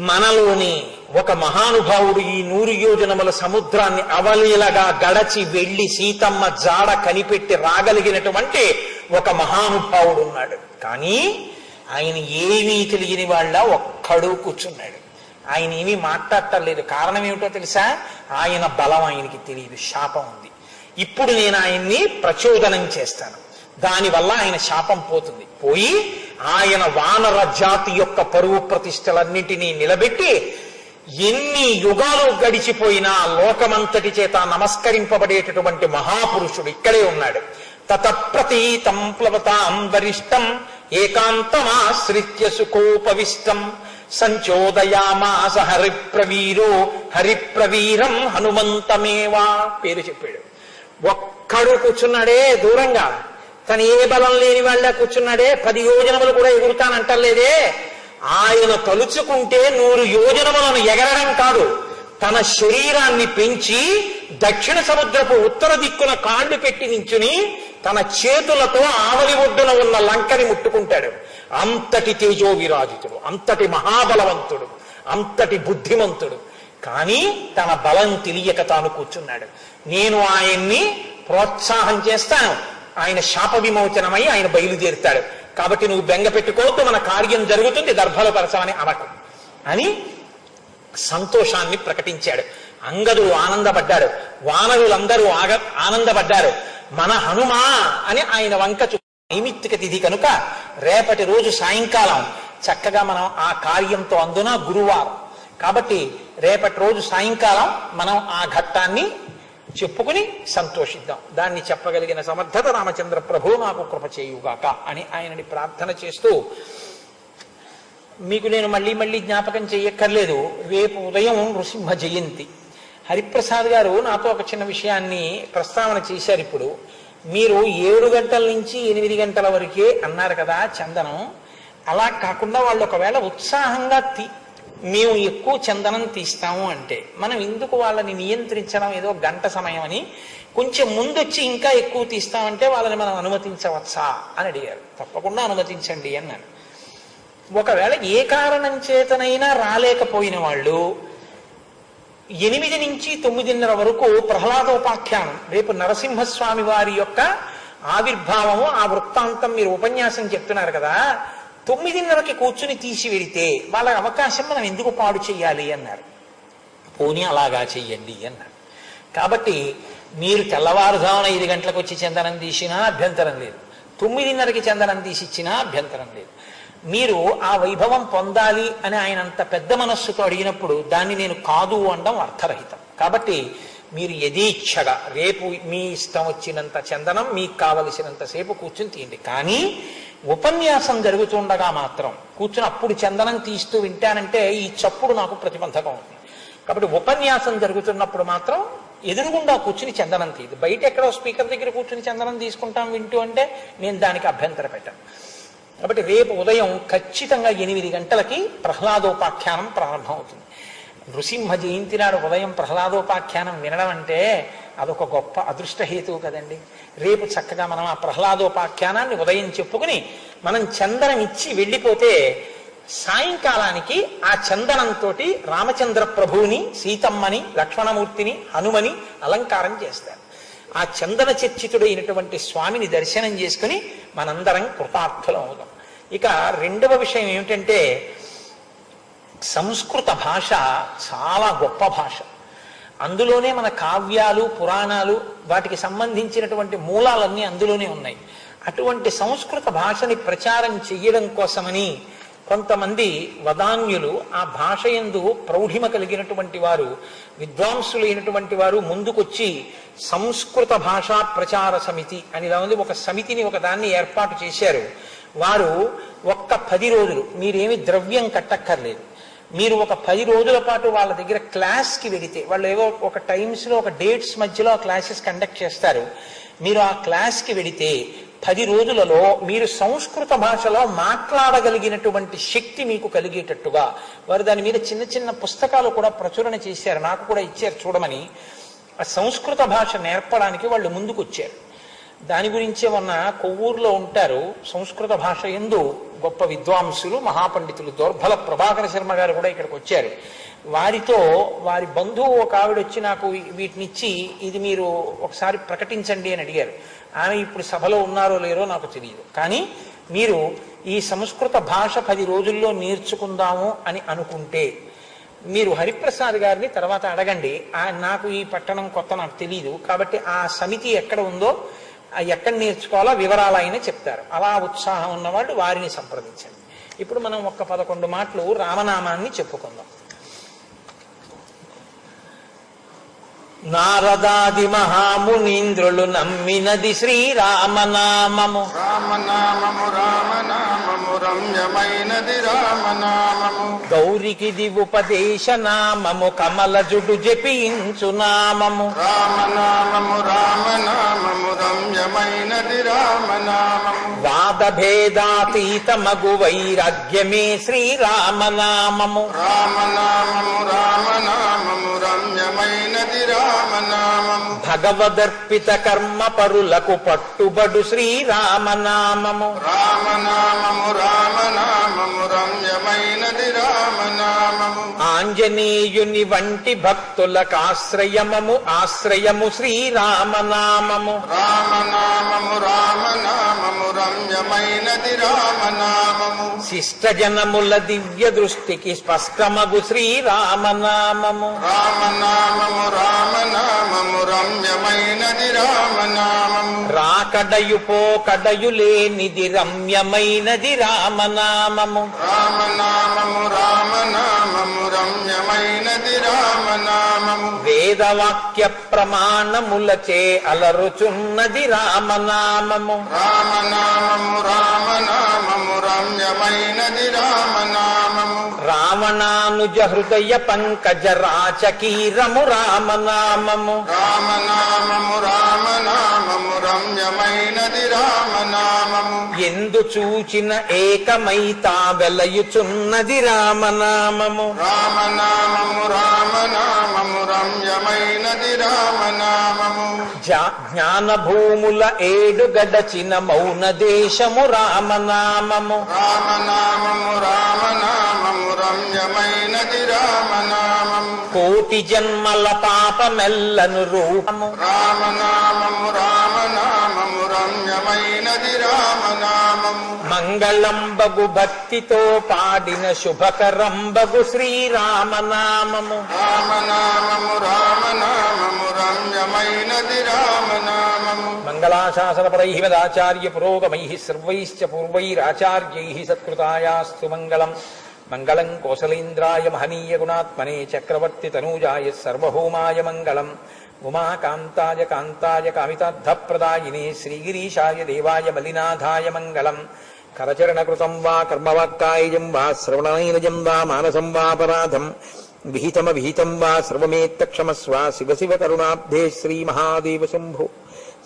మనలోని ఒక మహానుభావుడు ఈ 100 యోజనముల సముద్రాన్ని అవలీలగా గడచి వెళ్లి సీతమ్మ జాడ కనిపెట్టి రాగలిగినటువంటి ఒక మహానుభావుడు ఉన్నాడు. కానీ ఆయన ఏమీ తెలియని వాళ్ళ ఒక్కడు కూర్చున్నాడు. ఆయన ఏమీ మాట్లాడటలేదు. కారణం ఏమిటో తెలుసా? ఆయన బలం ఆయనకి తెలియదు, శాపం ఉంది. ఇప్పుడు నేను ఆయన్ని ప్రచోదనం చేస్తాను, దానివల్ల ఆయన శాపం పోతుంది. పోయి ఆయన వానర జాతి యొక్క పరువు ప్రతిష్టలన్నింటినీ నిలబెట్టి ఎన్ని యుగాలు గడిచిపోయినా లోకమంతటి చేత నమస్కరింపబడేటటువంటి మహాపురుషుడు ఇక్కడే ఉన్నాడు. తతప్రతీతం ప్లవతాం వరిష్టం ఏకాంతమాశ్రిత్య సుఖోపవిష్టం సంచోదయామాస హరిప్రవీరం హనుమంతమేవా. పేరు చెప్పాడు. ఒక్కడు కూర్చున్నాడే దూరంగా, తన ఏ బలం లేని వాళ్ళ కూర్చున్నాడే. 10 యోజనములు కూడా ఎగురుతానంటలేదే. ఆయన తలుచుకుంటే 100 యోజనములను ఎగరడం కాదు, తన శరీరాన్ని పెంచి దక్షిణ సముద్రపు ఉత్తర దిక్కున కాళ్ళు పెట్టి నించుని తన చేతులతో ఆవలి ఒడ్డున ఉన్న లంకని ముట్టుకుంటాడు. అంతటి తేజో విరాజితుడు, అంతటి మహాబలవంతుడు, అంతటి బుద్ధిమంతుడు. కానీ తన బలం తెలియక తాను కూర్చున్నాడు. నేను ఆయన్ని ప్రోత్సాహం చేస్తాను, ఆయన శాప విమోచనమై ఆయన బయలుదేరుతాడు. కాబట్టి నువ్వు బెంగ పెట్టుకోవద్దు, మన కార్యం జరుగుతుంది, దర్భల పరచమని అనకు అని సంతోషాన్ని ప్రకటించాడు. అంగదుడు ఆనందపడ్డాడు, వానరులందరూ ఆనందపడ్డారు. మన హనుమా అని ఆయన వంక నైమిత్తిక తిథి కనుక రేపటి రోజు సాయంకాలం చక్కగా మనం ఆ కార్యంతో, అందున గురువారం కాబట్టి రేపటి రోజు సాయంకాలం మనం ఆ ఘట్టాన్ని చెప్పుకుని సంతోషిద్దాం. దాన్ని చెప్పగలిగిన సమర్థత రామచంద్ర ప్రభు నాకు కృప చేయుగాక అని ఆయనని ప్రార్థన చేస్తూ, మీకు నేను మళ్ళీ జ్ఞాపకం చేయక్కర్లేదు, రేపు ఉదయం నృసింహ జయంతి. హరిప్రసాద్ గారు నాతో ఒక చిన్న విషయాన్ని ప్రస్తావన చేశారు. ఇప్పుడు మీరు 7 గంటల నుంచి 8 గంటల వరకే అన్నారు కదా చందనం. అలా కాకుండా వాళ్ళు ఒకవేళ ఉత్సాహంగా మేము ఎక్కువ చందనం తీస్తాము అంటే మనం ఎందుకు వాళ్ళని నియంత్రించడం, ఏదో గంట సమయం అని కొంచెం ముందొచ్చి ఇంకా ఎక్కువ తీస్తామంటే వాళ్ళని మనం అనుమతించవచ్చా అని అడిగారు. తప్పకుండా అనుమతించండి అన్నాను. ఒకవేళ ఏ కారణం చేతనైనా రాలేకపోయిన వాళ్ళు 8 నుంచి 9:30 వరకు ప్రహ్లాదోపాఖ్యానం, రేపు నరసింహస్వామి వారి యొక్క ఆవిర్భావము, ఆ వృత్తాంతం మీరు ఉపన్యాసం చెప్తున్నారు కదా, 9:30కి కూర్చుని తీసి వెడితే వాళ్ళ అవకాశం మనం ఎందుకు పాడు చెయ్యాలి అన్నారు. పోనీ అలాగా చెయ్యండి అన్నారు. కాబట్టి మీరు తెల్లవారుజామున 5 గంటలకు వచ్చి చందనం తీసినా అభ్యంతరం లేదు, 9:30కి చందనం తీసి ఇచ్చినా అభ్యంతరం లేదు. మీరు ఆ వైభవం పొందాలి అని ఆయన అంత పెద్ద మనస్సుతో అడిగినప్పుడు దాన్ని నేను కాదు అనడం అర్థరహితం. కాబట్టి మీరు యథేచ్ఛగా రేపు మీ ఇష్టం వచ్చినంత చందనం మీకు కావలసినంతసేపు కూర్చుని తీయండి. కానీ ఉపన్యాసం జరుగుతుండగా మాత్రం కూర్చుని అప్పుడు చందనం తీస్తూ వింటానంటే ఈ చప్పుడు నాకు ప్రతిబంధకం అవుతుంది. కాబట్టి ఉపన్యాసం జరుగుతున్నప్పుడు మాత్రం ఎదురుగుండా కూర్చుని చందనం తీయదు. బయట ఎక్కడో స్పీకర్ దగ్గర కూర్చుని చందనం తీసుకుంటాం వింటూ అంటే నేను దానికి అభ్యంతర పెట్టాను. కాబట్టి రేపు ఉదయం ఖచ్చితంగా 8 గంటలకి ప్రహ్లాదోపాఖ్యానం ప్రారంభం అవుతుంది. నృసింహ జయంతి నాడు ఉదయం ప్రహ్లాదోపాఖ్యానం వినడం అంటే అదొక గొప్ప అదృష్టహేతువు కదండి. రేపు చక్కగా మనం ఆ ప్రహ్లాదోపాఖ్యానాన్ని ఉదయం చెప్పుకుని మనం చందనం ఇచ్చి వెళ్ళిపోతే సాయంకాలానికి ఆ చందనంతో రామచంద్ర ప్రభువుని, సీతమ్మని, లక్ష్మణమూర్తిని, హనుమని అలంకారం చేస్తారు. ఆ చందన చర్చితుడైనటువంటి స్వామిని దర్శనం చేసుకుని మనందరం కృతార్థులం అవుతాం. ఇక రెండవ విషయం ఏమిటంటే, సంస్కృత భాష చాలా గొప్ప భాష. అందులోనే మన కావ్యాలు, పురాణాలు, వాటికి సంబంధించినటువంటి మూలాలన్నీ అందులోనే ఉన్నాయి. అటువంటి సంస్కృత భాషని ప్రచారం చెయ్యడం కోసమని కొంతమంది వదాన్యులు, ఆ భాష యందు ప్రౌఢిమ కలిగినటువంటి వారు, విద్వాంసులైనటువంటి వారు ముందుకొచ్చి సంస్కృత భాషా ప్రచార సమితి అని ఉంది, ఒక సమితిని, ఒక దాన్ని ఏర్పాటు చేశారు. వారు ఒక్క 10 రోజులు మీరేమి ద్రవ్యం కట్టక్కర్లేదు. మీరు ఒక 10 రోజుల పాటు వాళ్ళ దగ్గర క్లాస్కి వెడితే, వాళ్ళు ఏవో ఒక టైమ్స్లో, ఒక డేట్స్ మధ్యలో క్లాసెస్ కండక్ట్ చేస్తారు. మీరు ఆ క్లాస్కి వెడితే 10 రోజులలో మీరు సంస్కృత భాషలో మాట్లాడగలిగినటువంటి శక్తి మీకు కలిగేటట్టుగా వారు దాని మీద చిన్న చిన్న పుస్తకాలు కూడా ప్రచురణ చేశారు. నాకు కూడా ఇచ్చారు చూడమని. ఆ సంస్కృత భాష నేర్పడానికి వాళ్ళు ముందుకు వచ్చారు. దాని గురించే మొన్న కొవ్వూరులో ఉంటారు సంస్కృత భాష యందు గొప్ప విద్వాంసులు, మహాపండితులు, దోర్భల ప్రభాకర శర్మ గారు కూడా ఇక్కడికి వచ్చారు. వారితో వారి బంధువు ఒక ఆవిడ వచ్చి నాకు వీటినిచ్చి ఇది మీరు ఒకసారి ప్రకటించండి అని అడిగారు. ఆమె ఇప్పుడు సభలో ఉన్నారో లేరో నాకు తెలియదు. కానీ మీరు ఈ సంస్కృత భాష 10 రోజుల్లో నేర్చుకుందాము అని అనుకుంటే మీరు హరిప్రసాద్ గారిని తర్వాత అడగండి. నాకు ఈ పట్టణం కొత్త, నాకు తెలియదు, కాబట్టి ఆ సమితి ఎక్కడ ఉందో, ఎక్కడ నేర్చుకోవాలో వివరాలు ఆయన చెప్తారు. అలా ఉత్సాహం ఉన్నవాళ్ళు వారిని సంప్రదించండి. ఇప్పుడు మనం ఒక్క 11 మాటలు రామనామాన్ని చెప్పుకుందాం. నారదాది మహామునీంద్రులు నమ్మినది శ్రీరామనామము. రామనామము రామనామము రమ్యమైనది రామనామము. గౌరికిది ఉపదేశ నామము, కమలజుడు జపించు నామము. రామనామము రామనామము రమ్యమైనది రామనామము. వాదభేదాతీత మగు వైరాగ్యమే శ్రీరామనామము. రామనామము రామనామము రమ్యమైనది రామనామము. భగవదర్పిత కర్మ పరులకు పట్టుబడు శ్రీరామనామము. రామనామము రామనామము రమ్యమైనది రామనామము. ఆంజనేయుని వంటి భక్తులకు ఆశ్రయము శ్రీరామనామము. రామనామము రామనామము రమ్యమైనది రామనామము. శిష్టజనముల దివ్య దృష్టికి స్పష్టమగు శ్రీరామనామము. రామనామము రామనామము రమ్యమైనది రామనామము. రాకడయు పోకడయు లేనిది రమ్యమైనది రామనామము. రామనామము రామనామము రమ్యమైనది రామనామము. వేదవాక్య ప్రమాణములచే అలరుచున్నది రామనామము. రామనామము రామనామము రమ్యమైనది రామనామము. రావణానుజ హృదయ పంకజ రాచకీరము రామనామము. రామనామము రామనామము రమ్యమైనది రామనామము. ఎందు చూచిన ఏకమైతా వెలయుచున్నది రామనామము. రామనామము రామనామము రమ్యమైనది రామనామము. జ్ఞాన భూముల 7 గడచిన మౌన దేశము రామనామము. రామనామము రామనామము రమ్యమైనది రామనామము. కోటి జన్మల పాపమెల్లను రూపము. రామనామము రామనామము రమ్యమైనది రామనామము. మంగళంబగు భక్తితో పాడిన శుభకరంబగు శ్రీరామనామము. రామనామము రామనామము రమ్యమైనది రామనామము. మంగళాశాసనపరై మదాచార్య పురోగమై సర్వైశ్చ పూర్వైరాచార్యై సత్కృతాయాస్తు మంగళం. మంగళం కోసలేంద్రాయ మహనీయ గుణాత్మనే చక్రవర్తి తనూజాయ సర్వభౌమాయ మంగళం. ఉమాకాంతాయ కాంతాయ కామితార్థప్రదాయినే శ్రీగిరీశాయ దేవాయ మలినాథాయ మంగళం. కరచరణకృతం వా కర్మవాక్కాయజం వా శ్రవణనైనజం వా మానసం వాపరాధం విహితమవిహితం వా సర్వమేత్తక్షమస్వ. శివ శివ కరుణాబ్ధే శ్రీ మహాదేవ శంభో.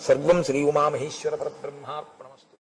సర్వం శ్రీ ఉమామహేశ్వర పరబ్రహ్మార్పణమస్తు.